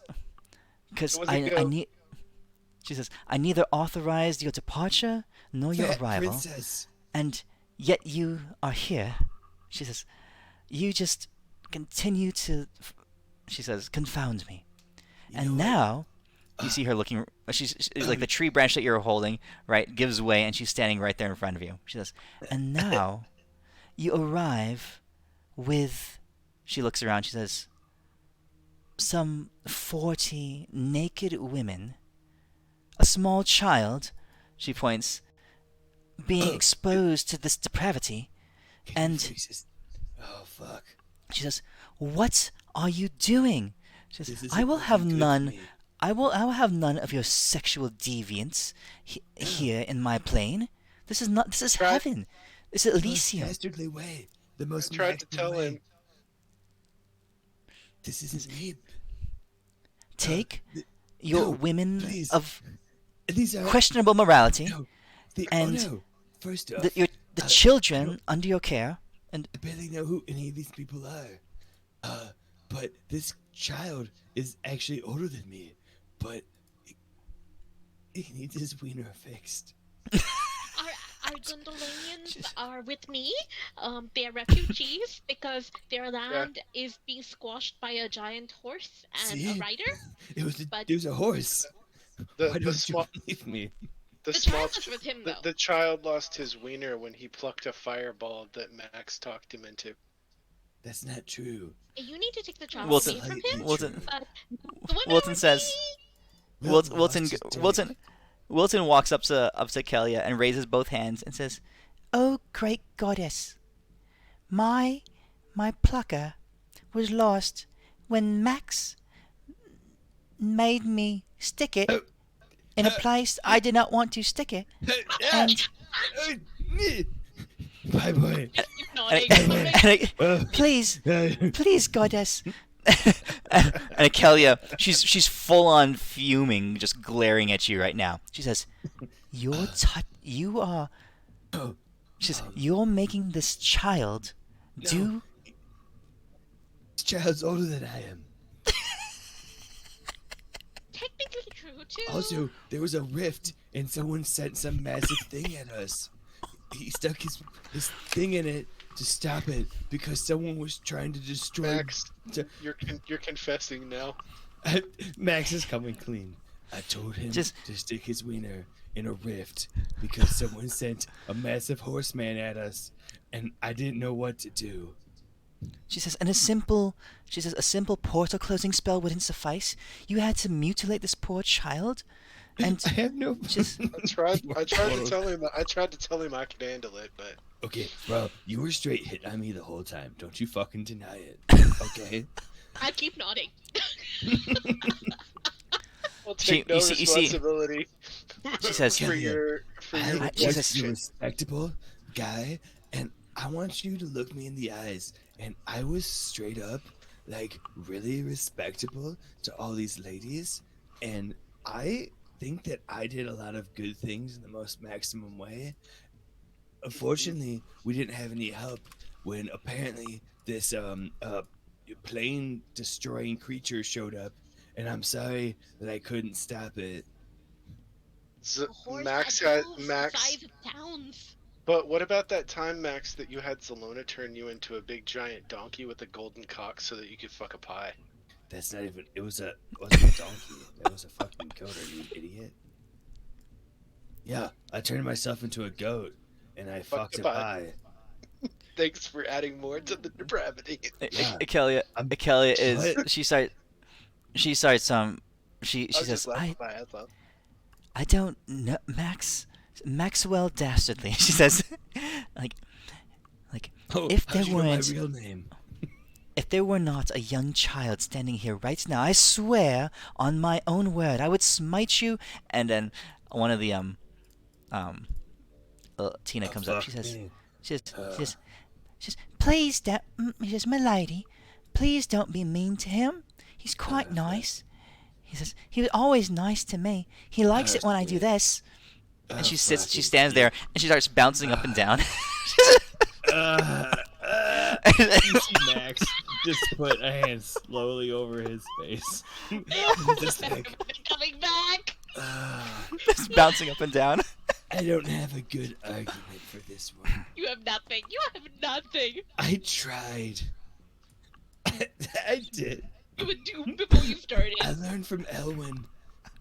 Was it I go? need. She says, "I neither authorized your departure nor your Fat arrival, princess. and yet you are here." She says, "You just continue to," she says, "confound me." You And know now, you see her looking. She's like the tree branch that you're holding, right, gives way, and she's standing right there in front of you. She says, "And now, you arrive with." She looks around. She says, "Some 40 naked women, a small child," she points, "being exposed to this depravity." Can you And please just- Oh fuck. she says, "What are you doing?" She says, This isn't "I will have looking good to none. me. I will have none of your sexual deviance here in my plane. This is not. This is Tried- heaven. This is The most Elysium." dastardly way. The I most tried to maximum tell way. him. This isn't me. Take th- your no, women please. of These are questionable morality, no. and oh no. First off, the children under your care, and I barely know who any of these people are. But this child is actually older than me. But he needs his wiener fixed. Our Gondolanians are with me. They're refugees because their land is being squashed by a giant horse and See? a rider. But- There's a horse. The Why the don't small you believe me? the The small child is with him, the, though. the child lost his wiener when he plucked a fireball that Max talked him into. That's not true. You need to take the child Wilson- away from Slightly him. Wilson- true. But the women Wilton are with says- me. Wilton lost his dick. Wilton walks up to Kelia and raises both hands and says, "Oh, great goddess, my plucker was lost when Max made me stick it in a place I did not want to stick it." And Bye, boy. Keep nodding. please, goddess. And Kelia, she's full on fuming, just glaring at you right now. She says, you are. She says, "You're making this child do." This child's older than I am. Technically true too. Also, there was a rift, and someone sent some massive thing at us. He stuck his thing in it to stop it because someone was trying to destroy. Max, you're confessing now. Max is coming clean. I told him Just- to stick his wiener in a rift because someone sent a massive horseman at us, and I didn't know what to do. She says, "And a simple portal closing spell wouldn't suffice. You had to mutilate this poor child, and I have no. just I tried to tell him. I tried to tell him I could handle it, but Okay, bro, you were straight hit on me the whole time. Don't you fucking deny it. Okay. I keep nodding. I'll take no you see- responsibility. She says- for your I I- want she you says- to be a respectable guy, and I want you to look me in the eyes. And I was straight up, like, really respectable to all these ladies, and I think that I did a lot of good things in the most maximum way. Unfortunately, we didn't have any help when apparently this plane destroying creature showed up, and I'm sorry that I couldn't stop it. A horse Max that had moves the Max. size of towns. But what about that time, Max, that you had Zelona turn you into a big giant donkey with a golden cock so that you could fuck a pie? That's not even. It wasn't a donkey. That was a fucking goat. Are you an idiot? Yeah, I turned myself into a goat, and I Fuck fucked the a pie. pie. Thanks for adding more to the depravity. Yeah. Akelia, I'm- Akelia is What? she starts she I was says just laughing my ass off. I don't know Maxwell Dastardly. She says like like Oh, if how'd there you know my weren't real name? if there were not a young child standing here right now, I swear on my own word I would smite you. And then one of the um Tina Oh, comes up. fuck me. She Uh, says please don't. He says, my lady, please don't be mean to him. He's quite nice. He says he was always nice to me. He likes it when I do sweet. this. And Oh, she fucking stands there, shit. and she starts bouncing up and down. You see Max just put a hand slowly over his face. Just like, Coming back. Just bouncing up and down. I don't have a good argument for this one. You have nothing. You have nothing. I tried. I did. You were doomed before you started. I learned from Elwin,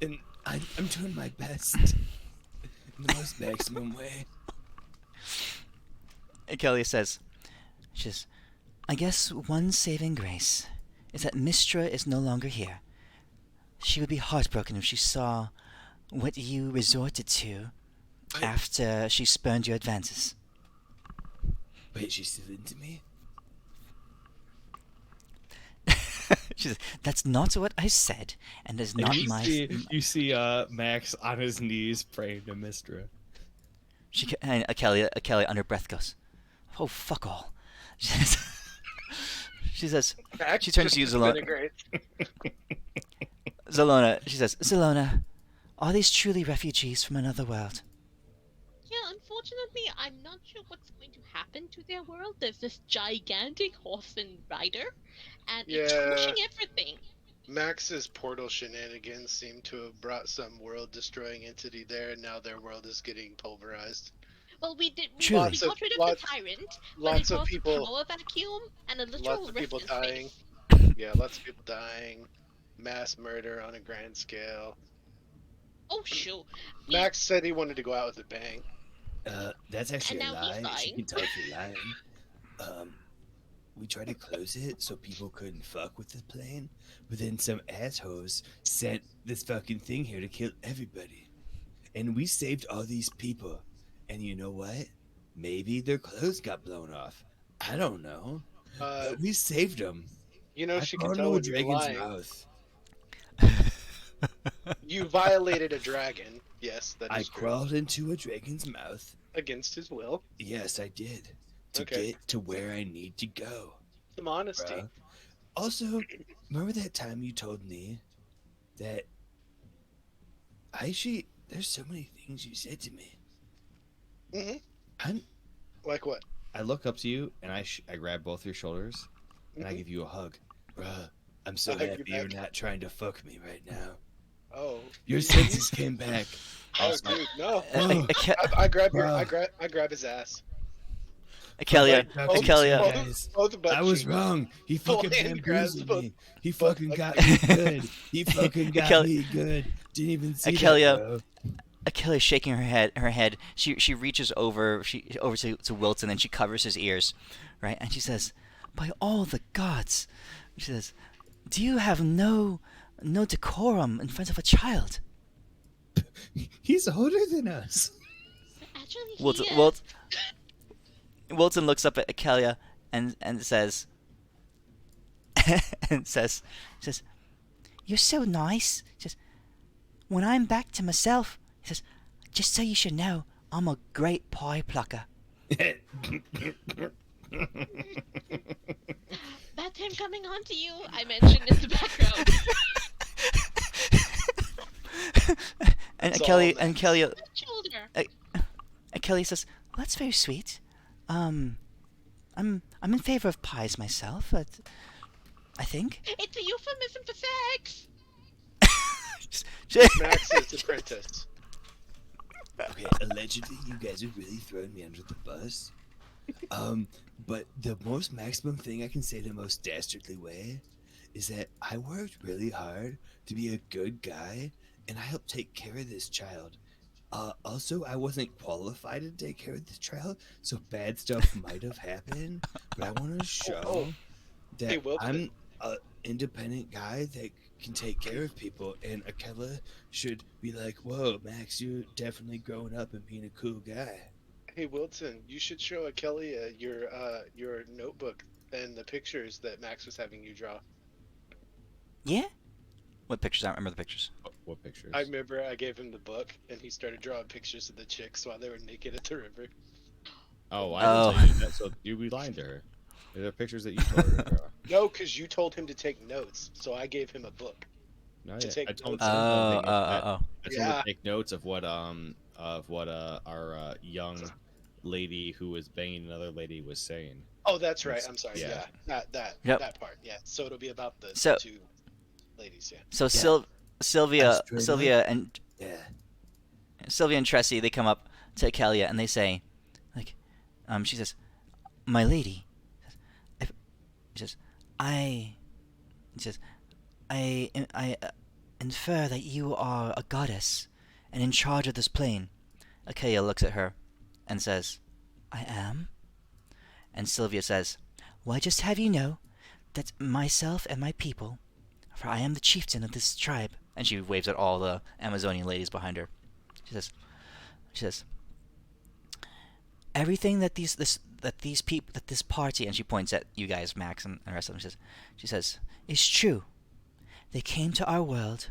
and I'm doing my best in the most maximum way. And Kelly says, I guess one saving grace is that Mistra is no longer here. She would be heartbroken if she saw what you resorted to after she spurned your advances. Wait, she's still into me? She says, that's not what I said, and is not you my... you see Max on his knees praying to Mistra. And Kelly under breath goes, oh, fuck all. She says, she turns to you, Zalona. She says, Zalona, are these truly refugees from another world? Yeah, unfortunately, I'm not sure what's going to happen to their world. There's this gigantic horse and rider, and it's Yeah. pushing everything. Max's portal shenanigans seem to have brought some world-destroying entity there, and now their world is getting pulverized. Well, we Truly. got rid of the tyrant, but Lots it of caused people, a power vacuum and a literal lots of rift people in dying. space. Yeah, lots of people dying. Mass murder on a grand scale. Oh shoot! Max said he wanted to go out with a bang. That's actually And a now he's lie. She lying. can tell if you're lying. We tried to close it so people couldn't fuck with the plane, but then some assholes sent this fucking thing here to kill everybody. And we saved all these people. And you know what? Maybe their clothes got blown off. I don't know. But we saved them. You know, I she can crawled tell into a when you're dragon's lying. mouth. You violated a dragon. Yes, that I is true. crawled into a dragon's mouth. Against his will. Yes, I did. To Okay. get to where I need to go. Some honesty. Bruh. Also, remember that time you told me that there's so many things you said to me. Mm-hmm. Like what? I look up to you and I grab both your shoulders and I Mhm. give you a hug. Bruh, I'm so I hug you happy you're back. not trying to fuck me right now. Oh. Your senses came back. Oh, dude, no. Oh, I grab your. Bruh. I grab his ass. Akelia, Both- Akelia, both- guys, both butt I was cheeks. wrong. He fucking hand grabs bamboozled both- me. He both fucking butt got me good. He fucking got Akelia- me good. Didn't even see Akelia- that, bro. Akelia shaking her head. She reaches over to Wilton and she covers his ears, right? And she says, "By all the gods," she says, "do you have no decorum in front of a child?" He's older than us. Actually, he Wilton, is. Wilton looks up at Akelia and says, "You're so nice." She says, "When I'm back to myself," he says, "just so you should know, I'm a great pie plucker." That's him coming on to you. I mentioned in the background. And It's all Kelly that. and Kelly Shoulder. Kelly says, "Well, that's very sweet. I'm in favor of pies myself, but I think." It's a euphemism for sex. Max's apprentice. Okay, allegedly, you guys are really throwing me under the bus. But the most maximum thing I can say the most dastardly way is that I worked really hard to be a good guy, and I helped take care of this child. Also, I wasn't qualified to take care of this child, so bad stuff might have happened. But I want to show that Hey, Wilton. I'm a independent guy that can take care of people, and Akela should be like, "Whoa, Max, you're definitely growing up and being a cool guy." Hey, Wilton. You should show Kelly your notebook and the pictures that Max was having you draw. Yeah. What pictures? I don't remember the pictures. What pictures? I remember I gave him the book, and he started drawing pictures of the chicks while they were naked at the river. Oh, I Oh. didn't tell you that. So you be lying to her. There are pictures that you told her to draw. No, because you told him to take notes, so I gave him a book. No, To yeah. take I told him notes. to Oh. Yeah. take notes of what our young lady who was banging another lady was saying. Oh, that's right. I'm sorry. Yeah. Yeah, Yep. that part. Yeah. So it'll be about the So- two ladies. Yeah. So Yeah. Sylvia, straight Sylvia and Yeah. Sylvia and Tressie, they come up to Kalia and they say, like, she says, "My lady," she says, "I," she says, I infer that you are a goddess and in charge of this plane." Kalia looks at her and says, "I am." And Sylvia says, "Well, I just have you know that myself and my people, for I am the chieftain of this tribe," and she waves at all the Amazonian ladies behind her. She says, "Everything that this party," and she points at you guys, Max and the rest of them. She says, "is true. They came to our world.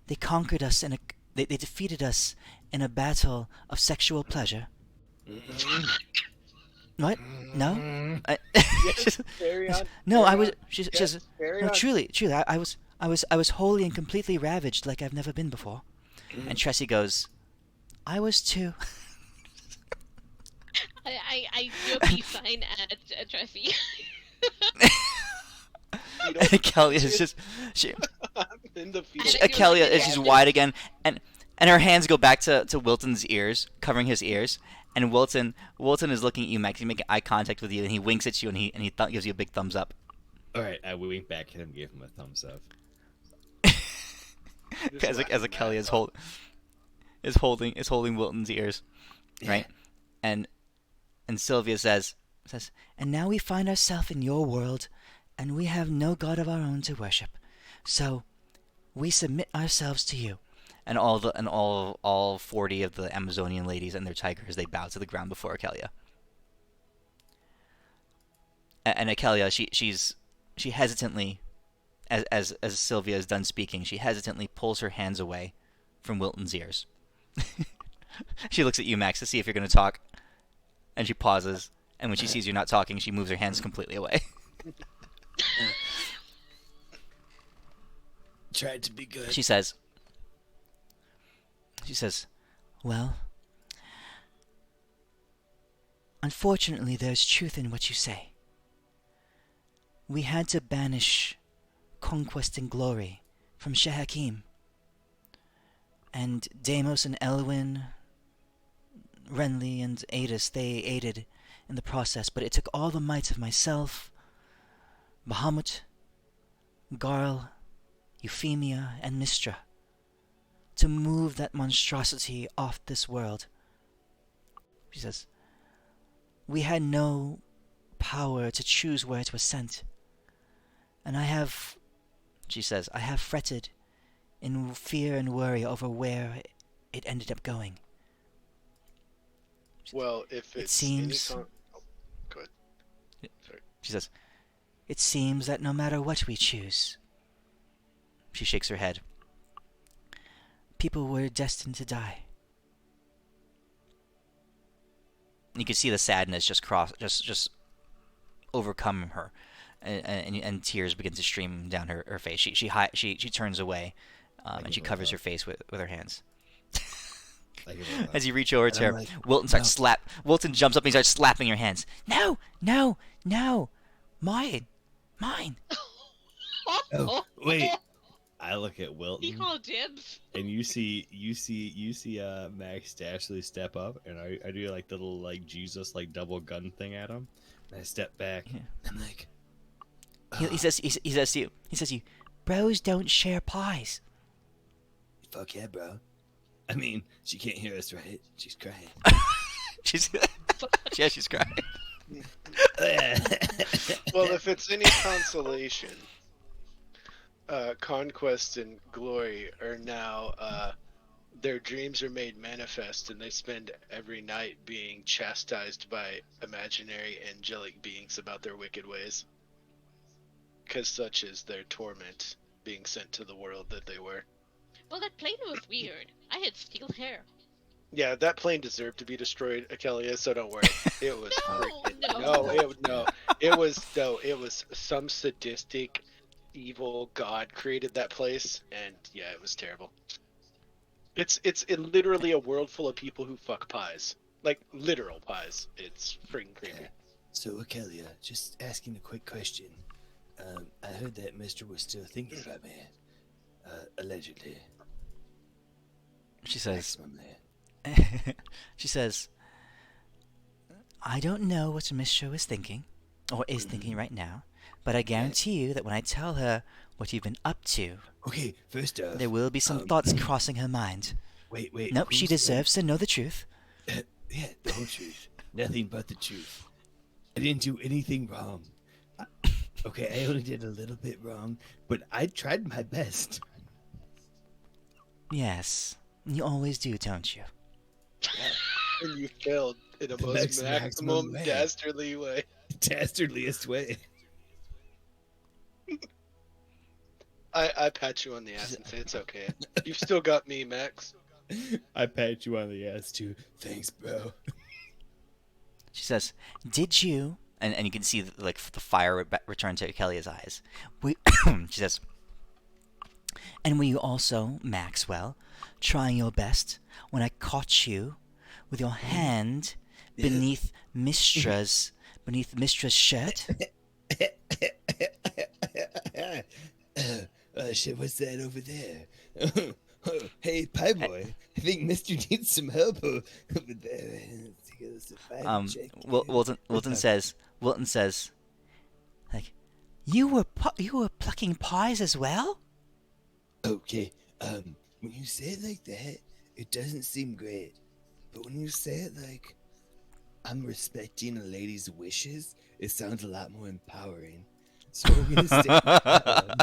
They conquered us they defeated us in a battle of sexual pleasure." What? No? Carry on. No, carry I was. on. She Yes, says, carry "No, on. truly. I was wholly and completely ravaged like I've never been before." And Tressie goes, "I was too." I do a peace sign at Tressie. You don't- And Kelly is just she. in the I field. think you're Kelly like, is just wide again, and her hands go back to Wilton's ears, covering his ears. And Wilton is looking at you, Max. He's making eye contact with you, and he winks at you, and he gives you a big thumbs up. All right, I winked back at him, gave him a thumbs up. Just as laughing Kelly that is holding Wilton's ears, right? And Sylvia says, "And now we find ourselves in your world, and we have no god of our own to worship, so we submit ourselves to you." And all 40 of the Amazonian ladies and their tigers, they bow to the ground before Akelia. And Akelia, she hesitantly, as Sylvia is done speaking, she hesitantly pulls her hands away from Wilton's ears. She looks at you, Max, to see if you're going to talk, and she pauses. And when she sees you're not talking, she moves her hands completely away. Tried to be good. She says, "Well, unfortunately, there's truth in what you say. We had to banish conquest and glory from Shehakim. And Deimos and Elwyn, Renly and Adis, they aided in the process, but it took all the might of myself, Bahamut, Garl, Euphemia, and Mistra to move that monstrosity off this world." She says, "We had no power to choose where it was sent. And I have," she says, "I have fretted in fear and worry over where it ended up going." Well, if It it's seems- any oh, go ahead. Sorry. She says, "It seems that no matter what we choose," she shakes her head, "people were destined to die." You can see the sadness just overcome her, and tears begin to stream down her face. She turns away, and she covers her face with her hands. As you reach over to her, like, Wilton jumps up and he starts slapping your hands. "No, no, no, mine." Oh, wait. I look at He Wilton, called dibs. and you see Max Dashley step up, and I do like the little like Jesus like double gun thing at him, and I step back. Yeah. I'm like, He says to you, "Bros don't share pies." fuck yeah, bro. I mean, she can't hear us, right? She's crying. She's yeah, she's crying. Well, if it's any consolation, Conquest and Glory are now their dreams are made manifest, and they spend every night being chastised by imaginary angelic beings about their wicked ways. Because such is their torment, being sent to the world that they were. Well, that plane was weird. I had steel hair. Yeah, that plane deserved to be destroyed, Akelia, so don't worry. It was No. it was some sadistic, evil god created that place, and yeah, it was terrible. It's literally a world full of people who fuck pies, like literal pies. It's freaking creepy. So, Akelia, just asking a quick question. I heard that Mister was still thinking about me. Allegedly. She says. Maximum there. She says, I don't know what Mistro is thinking, or is thinking right now, but I guarantee you that when I tell her what you've been up to, Okay, first off, there will be some thoughts crossing her mind. Wait. Nope, she who's, deserves to know the truth. Yeah, the whole truth. Nothing but the truth. I didn't do anything wrong. Okay, I only did a little bit wrong, but I tried my best. Yes, you always do, don't you? And you failed in a most maximum way. dastardly way. Dastardliest way. I pat you on the ass and say it's okay. You've still got me, Max. I pat you on the ass too. Thanks, bro. She says, did you, and you can see like the fire return to Kelly's eyes. She says, and were you also, Maxwell, trying your best when I caught you with your hand beneath Mistra's shirt? Shit, what's that over there? Hey, pie boy, I think Mister needs some help over there. Wilton says, like, you were plucking pies as well? Okay, when you say it like that, it doesn't seem great. But when you say it like, I'm respecting a lady's wishes, it sounds a lot more empowering. So we're gonna stick with that one.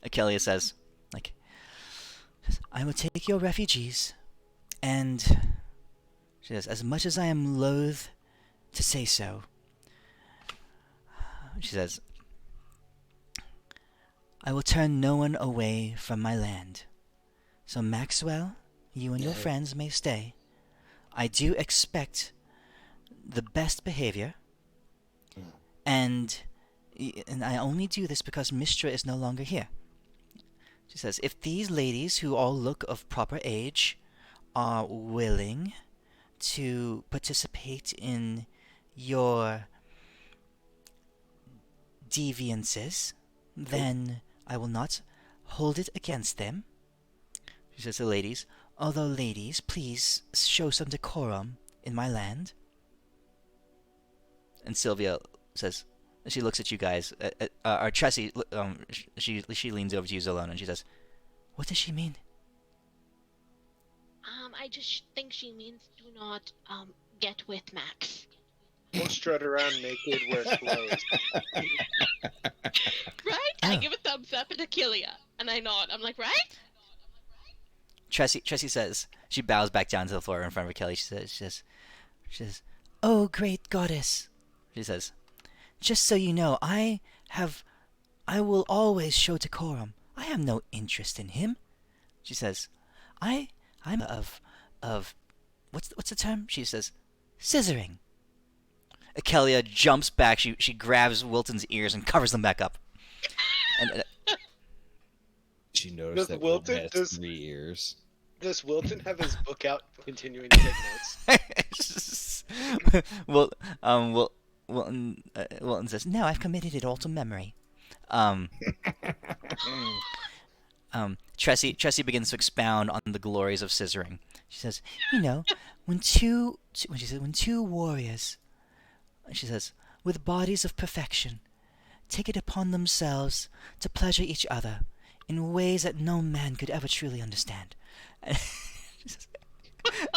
Akelia says, like, I will take your refugees, and she says, as much as I am loath to say so, she says, I will turn no one away from my land. So Maxwell, you and your friends may stay. I do expect the best behavior, and I only do this because Mistra is no longer here. She says, if these ladies, who all look of proper age, are willing to participate in your deviances, then I will not hold it against them. She says to the ladies, although ladies, please show some decorum in my land. And Sylvia says, she looks at you guys, or Tressie, she leans over to you, Zalona, and she says, what does she mean? I just think she means do not get with Max. Don't strut around naked, wear clothes. Right? I give a thumbs up at Akelia, and I nod. I'm like, right? Tressie says, she bows back down to the floor in front of Kelly. She says, oh, great goddess. She says, just so you know, I will always show decorum. I have no interest in him. She says, I'm of what's the term? She says, scissoring. Akelia jumps back. She grabs Wilton's ears and covers them back up. And She noticed that Wilton has 3 ears. Does Wilton have his book out, continuing to take notes? Wilton says, no, I've committed it all to memory. Tressie begins to expound on the glories of scissoring. She says, when two warriors, she says, with bodies of perfection, take it upon themselves to pleasure each other in ways that no man could ever truly understand.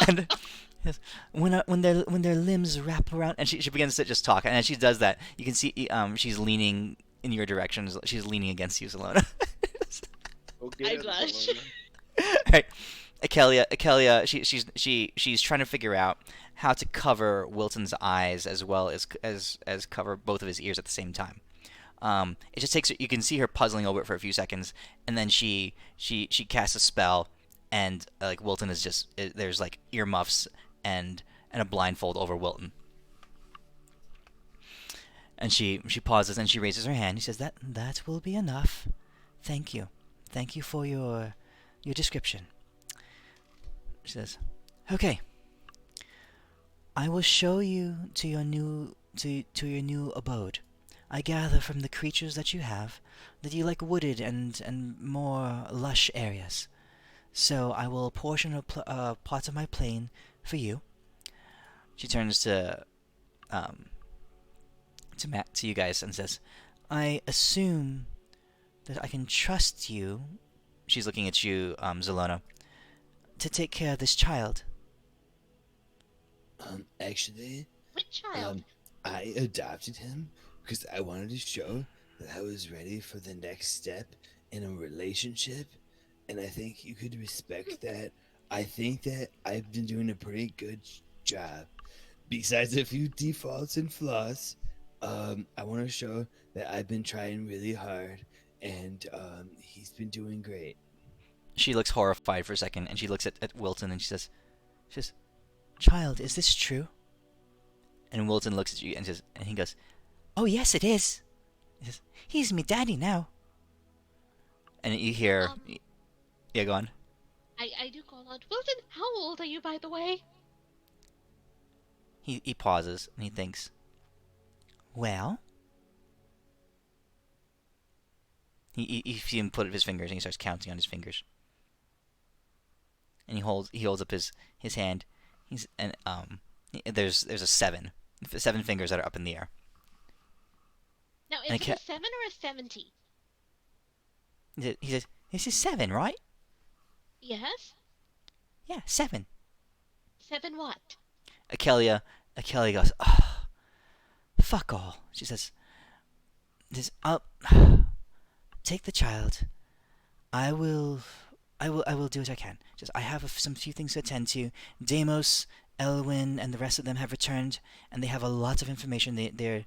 And when their limbs wrap around, and she begins to just talk, and as she does that, you can see she's leaning in your direction. She's leaning against you, Salona. Go get I him, blush. Zelona. Right. Akelia, she's trying to figure out how to cover Wilton's eyes as well as cover both of his ears at the same time. It just takes her, you can see her puzzling over it for a few seconds, and then she casts a spell, and like Wilton is just there's like earmuffs and a blindfold over Wilton. And she pauses and she raises her hand. She says, that will be enough. Thank you for your description. She says, okay, I will show you to your new abode. I gather from the creatures that you have that you like wooded and more lush areas. So I will portion a part of my plane for you. She turns to Matt, to you guys, and says, I assume that I can trust you. She's looking at you, Zelona, to take care of this child. Actually, Which child? I adopted him because I wanted to show that I was ready for the next step in a relationship, and I think you could respect that. I think that I've been doing a pretty good job. Besides a few defaults and flaws, I want to show that I've been trying really hard, and he's been doing great. She looks horrified for a second, and she looks at Wilton, and she says, child, is this true? And Wilton looks at you and says, and he goes, oh yes, it is. He says, he's me daddy now. And you hear, yeah, go on. I do call out, Wilton, how old are you, by the way? He pauses and he thinks, well, you see him put up his fingers and he starts counting on his fingers. And he holds up his hand. There's a 7 fingers that are up in the air. Now, is it a 7 or a 70? He says, this is 7, right? Yes? Yeah, 7. 7 what? Akelia goes, oh, fuck all. She says, I'll take the child. I will do what I can. Just I have some few things to attend to. Deimos, Elwyn, and the rest of them have returned, and they have a lot of information. They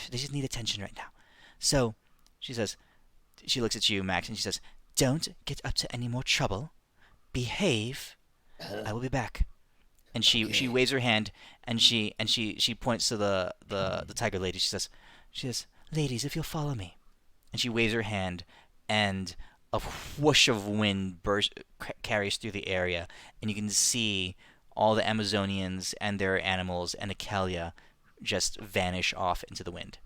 just need attention right now. So, she says, she looks at you, Max, and she says, don't get up to any more trouble. Behave. I will be back. And she waves her hand, and she points to the tiger lady. She says, ladies, if you'll follow me. And she waves her hand, and a whoosh of wind carries through the area, and you can see all the Amazonians and their animals and Akelia just vanish off into the wind.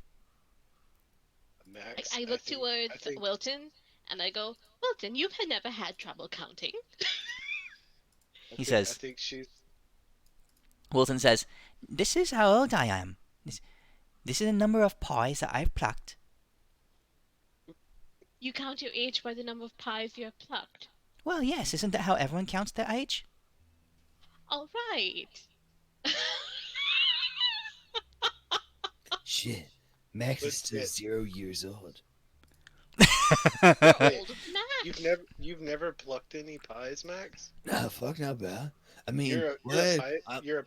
Max, I look towards Wilton, and I go, Wilton, you've never had trouble counting. He says, I think she's... Wilton says, this is how old I am. This is the number of pies that I've plucked. You count your age by the number of pies you have plucked. Well, yes, isn't that how everyone counts their age? All right. Shit, Max is still 0 years old. Old Max. You've never plucked any pies, Max? Nah, fuck not bad. I mean, You're a pie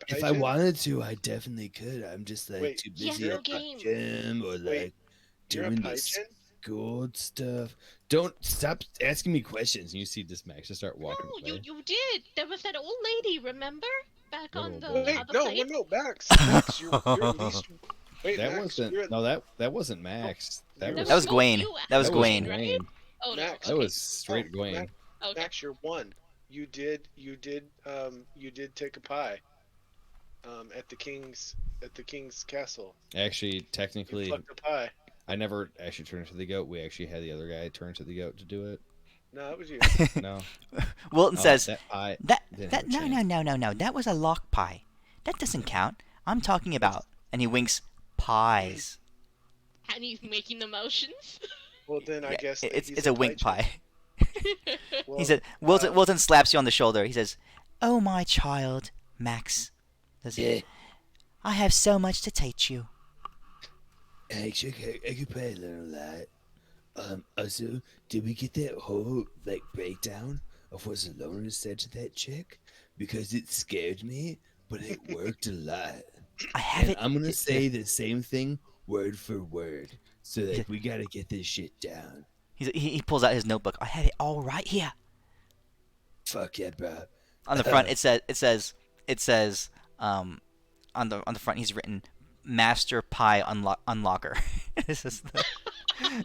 if I gen? wanted to, I definitely could. I'm just like Wait, too yes, busy no at the game. gym or Wait, like You're a doing pie this gen? gold stuff. Don't stop asking me questions. And you see this Max just start walking No, away. you did. There was that old lady, remember? Back on the Wait, other No, plate. Max. Max, you're at least... Wait, That Max, wasn't. you're at- No, that wasn't Max. That That That was no Gwaine. you That was asking, Gwaine. right? Oh, no. Max. That Okay. was straight Oh, Gwaine. Max, Okay. Max, you're 1. You did take a pie. At the king's castle. Actually, You technically, plucked a pie. I never actually turned to the goat. We actually had the other guy turn to the goat to do it. No, that was you. No, Wilton says, that pie. that didn't have a no, chance. that was a lock pie. That doesn't count. I'm talking about, and he winks, pies. And he's making the motions. Well, then I Yeah, guess that he's it's a wink chick. pie. Well, He said Wilton slaps you on the shoulder. He says, "Oh my child, Max," says he, Yeah, "I have so much to teach you." actually, I could probably learn a lot. Also, did we get that whole like breakdown of what Salona said to that chick? Because it scared me, but it worked a lot. I have And it. I'm gonna say the same thing word for word. So Yeah. like we gotta get this shit down. He pulls out his notebook. I have it all right here. Fuck yeah, bro. On the front, it says on the front he's written Master Pie Unlocker. This is the,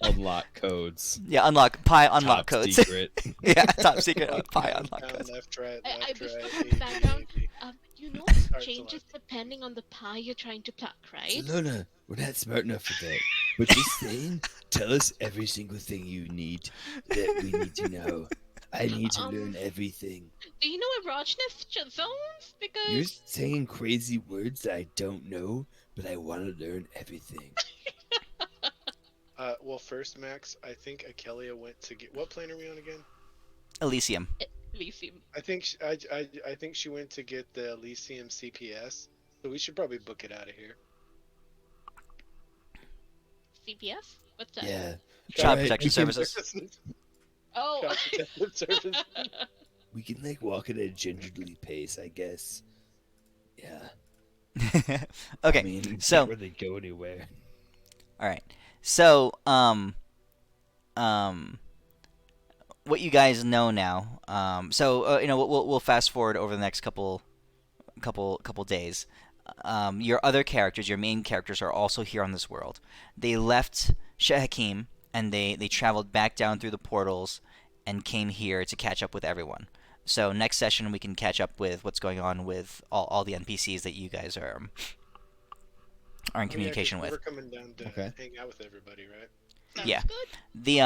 Unlock codes. yeah, Pie unlock Top codes. secret. Yeah, top secret pie down, unlock down, codes. left, right, I left, just right. want A, to B, back down. A, B. You know, Start changes depending on the pie you're trying to pluck, right? Salona, we're not smart enough for that. But just saying, tell us every single thing you need that we need to know. I need to learn everything. Do you know erogenous zones? Because You're saying crazy words that I don't know, but I want to learn everything. Well, first, Max, I think Akelia went to get. What plane are we on again? Elysium. Elysium. I think I think she went to get the Elysium CPS. So we should probably book it out of here. CPS? What's that? Yeah. Child Alright, Protection we can- Services. Oh. Child Protective Service. We can like walk at a gingerly pace, I guess. Yeah. Okay, I mean, we so- can't really go anywhere. all right. So what you guys know now. We'll fast forward over the next couple days. Your other characters, your main characters, are also here on this world. They left Shehakim and they traveled back down through the portals and came here to catch up with everyone. So next session we can catch up with what's going on with all the NPCs that you guys are in communication with. We're coming down to Okay. hang out with everybody, right? Sounds Yeah. good. The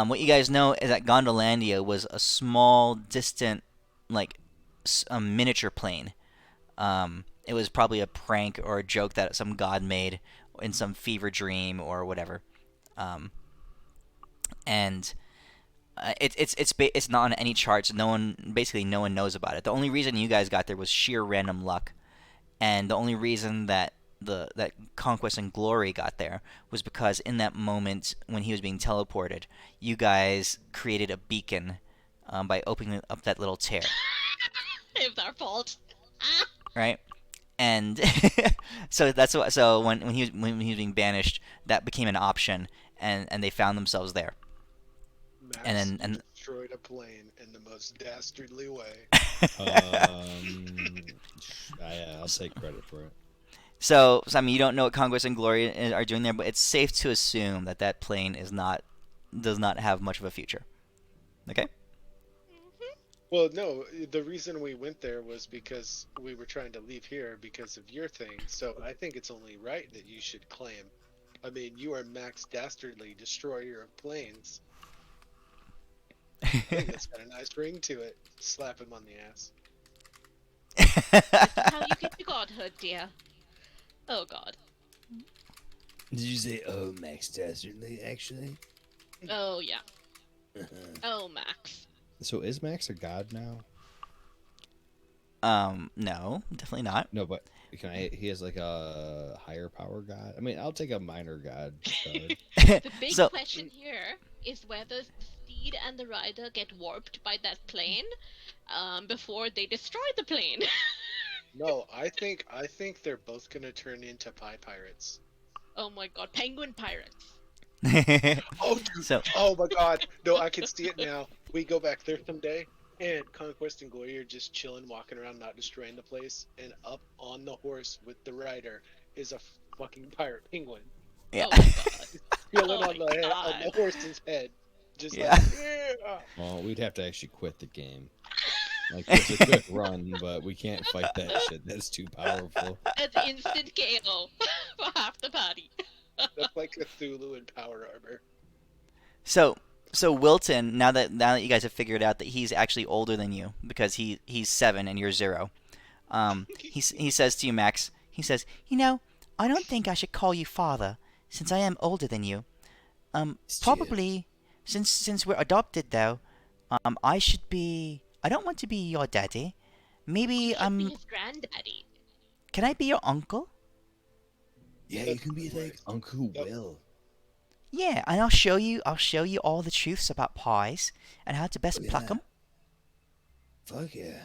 what you guys know is that Gondolandia was a small, distant, like a miniature plane. It was probably a prank or a joke that some god made in some fever dream or whatever. And it's not on any charts. No one knows about it. The only reason you guys got there was sheer random luck, and the only reason that that Conquest and Glory got there was because in that moment when he was being teleported, you guys created a beacon by opening up that little tear, It's our fault. right? And so that's what. So when he was being banished, that became an option, and they found themselves there. Max And- destroyed a plane in the most dastardly way. I'll take credit for it. So I mean, you don't know what Conquest and Glory are doing there, but it's safe to assume that that plane does not have much of a future. Okay. Well, no, the reason we went there was because we were trying to leave here because of your thing. So I think it's only right that you should claim. I mean, you are Max Dastardly, destroyer of planes. I think that's got a nice ring to it. Slap him on the ass. How you get to godhood, dear. Oh god. Did you say, oh, Max Dastardly, actually? Oh yeah. Oh Max. So is Max a god now? No, definitely not. No, but he has like a higher power god. I mean, I'll take a minor god card. The big So- question here is whether the steed and the rider get warped by that plane before they destroy the plane. No, I think they're both gonna turn into pie pirates. Oh my god, penguin pirates. Oh, dude. So- Oh my god. No, I can see it now. We go back there someday, and Conquest and Glory are just chilling, walking around, not destroying the place, and up on the horse with the rider is a fucking pirate penguin. Yeah. Oh my god. Chilling Oh on my the God. on the horse's head. Just Yeah. like, yeah. Well, we'd have to actually quit the game. Like, it's a good run, but we can't fight that shit. That's too powerful. That's instant KO for half the party. That's like Cthulhu in power armor. So Wilton, now that you guys have figured out that he's actually older than you because he's 7 and you're 0, he says to you, Max, he says, I don't think I should call you father since I am older than you. Cheers. Probably since we're adopted though, I should be. I don't want to be your daddy. Maybe You should be his granddaddy. can I be your uncle? Yeah, you can be like Uncle Yep. Will. Yeah, and I'll show you all the truths about pies and how to best Oh, pluck yeah. them. Fuck yeah.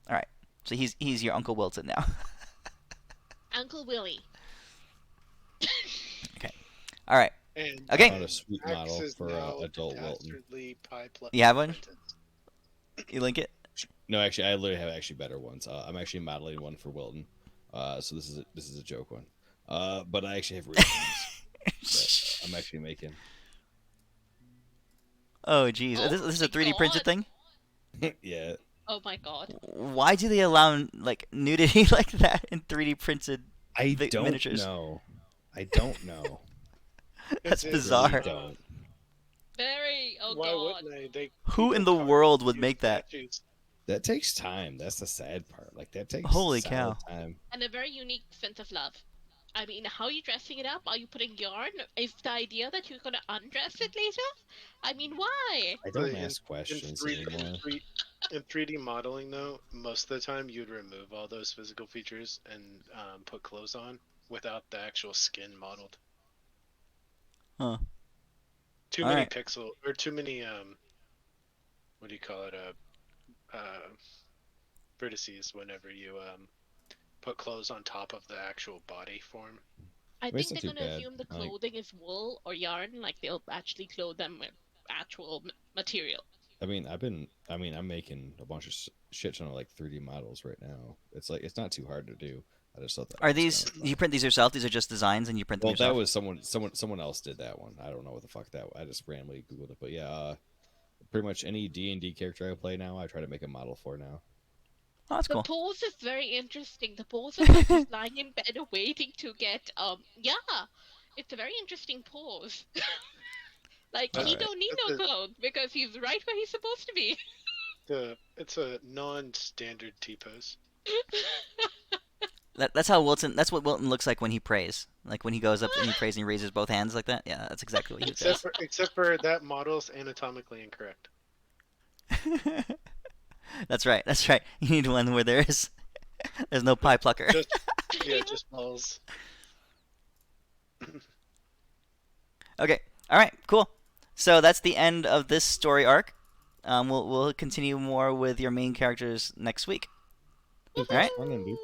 All right. So he's your Uncle Wilton now. Uncle Willie. All right. And Okay. Found a sweet Max model is for now adult Wilton. dastardly pie You have one? apprentice. You link it? No, actually, I literally have actually better ones. I'm actually modeling one for Wilton. So this is a joke one. But I actually have real ones that I'm actually making. Oh geez, Oh this is a my 3D printed God. thing. Yeah. Oh my god. Why do they allow like nudity like that in 3D printed? I The don't miniatures. know. I don't know. That's It's- bizarre. Really don't. Very. Oh Why god. wouldn't they? Who people in the carve world would huge make that? statues. That takes time. That's the sad part. Like that takes Holy solid cow. time. And a very unique sense of love. I mean, how are you dressing it up? Are you putting yarn? Is the idea that you're gonna undress it later? I mean, why? I don't In- ask questions in 3D, anymore. In 3D modeling, though, most of the time you'd remove all those physical features and put clothes on without the actual skin modeled. Huh. Too All many right. pixel or too many what do you call it? Vertices whenever you put clothes on top of the actual body form. I Well, it's think not they're too gonna bad. assume the Like- clothing is wool or yarn, like they'll actually clothe them with actual material. I mean, I'm making a bunch of shit ton of like 3D models right now. It's like it's not too hard to do. I just thought that. Are was these kinda fun. you print these yourself? These are just designs and you print them Well, that yourself? was someone else did that one. I don't know what the fuck that. I just randomly googled it, but yeah, pretty much any D&D character I play now, I try to make a model for now. Oh, that's The cool. pose is very interesting. The pose is like he's lying in bed waiting to get yeah. It's a very interesting pose. Like he Alright. don't need no clothes because he's right where he's supposed to be. It's a non-standard T-pose. That's how Wilton. That's what Wilton looks like when he prays. Like when he goes up and he prays and he raises both hands like that. Yeah, that's exactly what he does. Except for that model's anatomically incorrect. That's right. That's right. You need one where there's no pie plucker. Just balls. Okay. All right. Cool. So that's the end of this story arc. We'll continue more with your main characters next week. Alright. Fun, dude.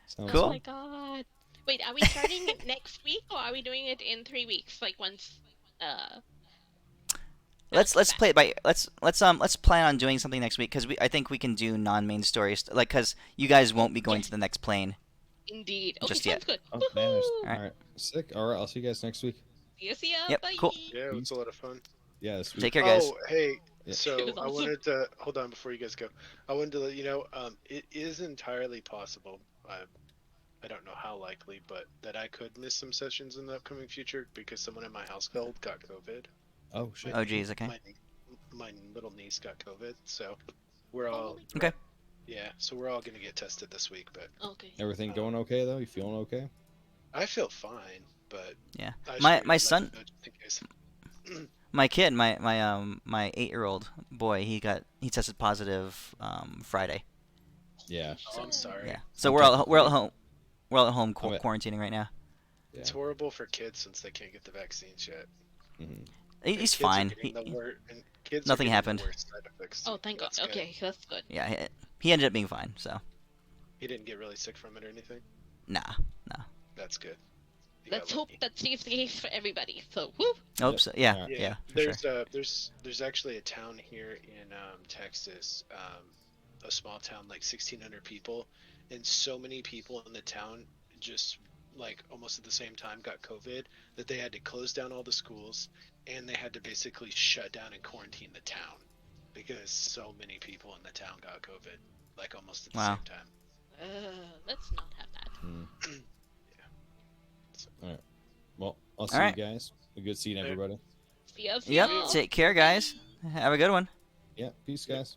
Sounds Cool. Oh my god. Wait, are we starting it next week or are we doing it in 3 weeks? Like once Let's back. play it by let's plan on doing something next week because I think we can do non-main stories like because you guys won't be going Yes. to the next plane. Indeed. Okay, Just sounds yet. good. Oh, Woohoo! man, Alright. all right, sick. All right, I'll see you guys next week. See ya. Yep, Bye. cool. Yeah, it was a lot of fun. Yeah, this week. Take care, guys. Oh, hey. Yeah. So It was I awesome. wanted to hold on before you guys go. I wanted to let you know, it is entirely possible. I don't know how likely, but that I could miss some sessions in the upcoming future because someone in my household got COVID. Oh shit. Oh geez. Okay. My little niece got COVID, so we're all Holy- Okay. yeah. So we're all gonna get tested this week, but Okay. Everything going okay though? You feeling okay? I feel fine. But Yeah. I just My figured I'd let son- you know just in case. My kid, my 8-year-old boy, he tested positive Friday. Yeah. Oh, I'm sorry. Yeah. So we're all at home. We're all at home I'm at- quarantining right now. Yeah. It's horrible for kids since they can't get the vaccines yet. Mhm. And He's kids are fine. getting the and kids are nothing getting the happened. worst side effects, Oh, too. thank God. That's good. Okay, that's good. Yeah, he ended up being fine. So He didn't get really sick from it or anything. nah. That's good. You Let's got hope lucky. that stays the case for everybody. So, woo! Hope Yep. so. Yeah. Alright. Yeah. For sure. There's actually a town here in Texas, a small town like 1,600 people, and so many people in the town just like almost at the same time got COVID that they had to close down all the schools and they had to basically shut down and quarantine the town because so many people in the town got COVID like almost at the Wow. same time. Let's not have that. Mm. Yeah. Well, I'll see Alright. you guys. Good seeing everybody. See ya. Yep. Take care, guys. Have a good one. Yeah. Peace, guys.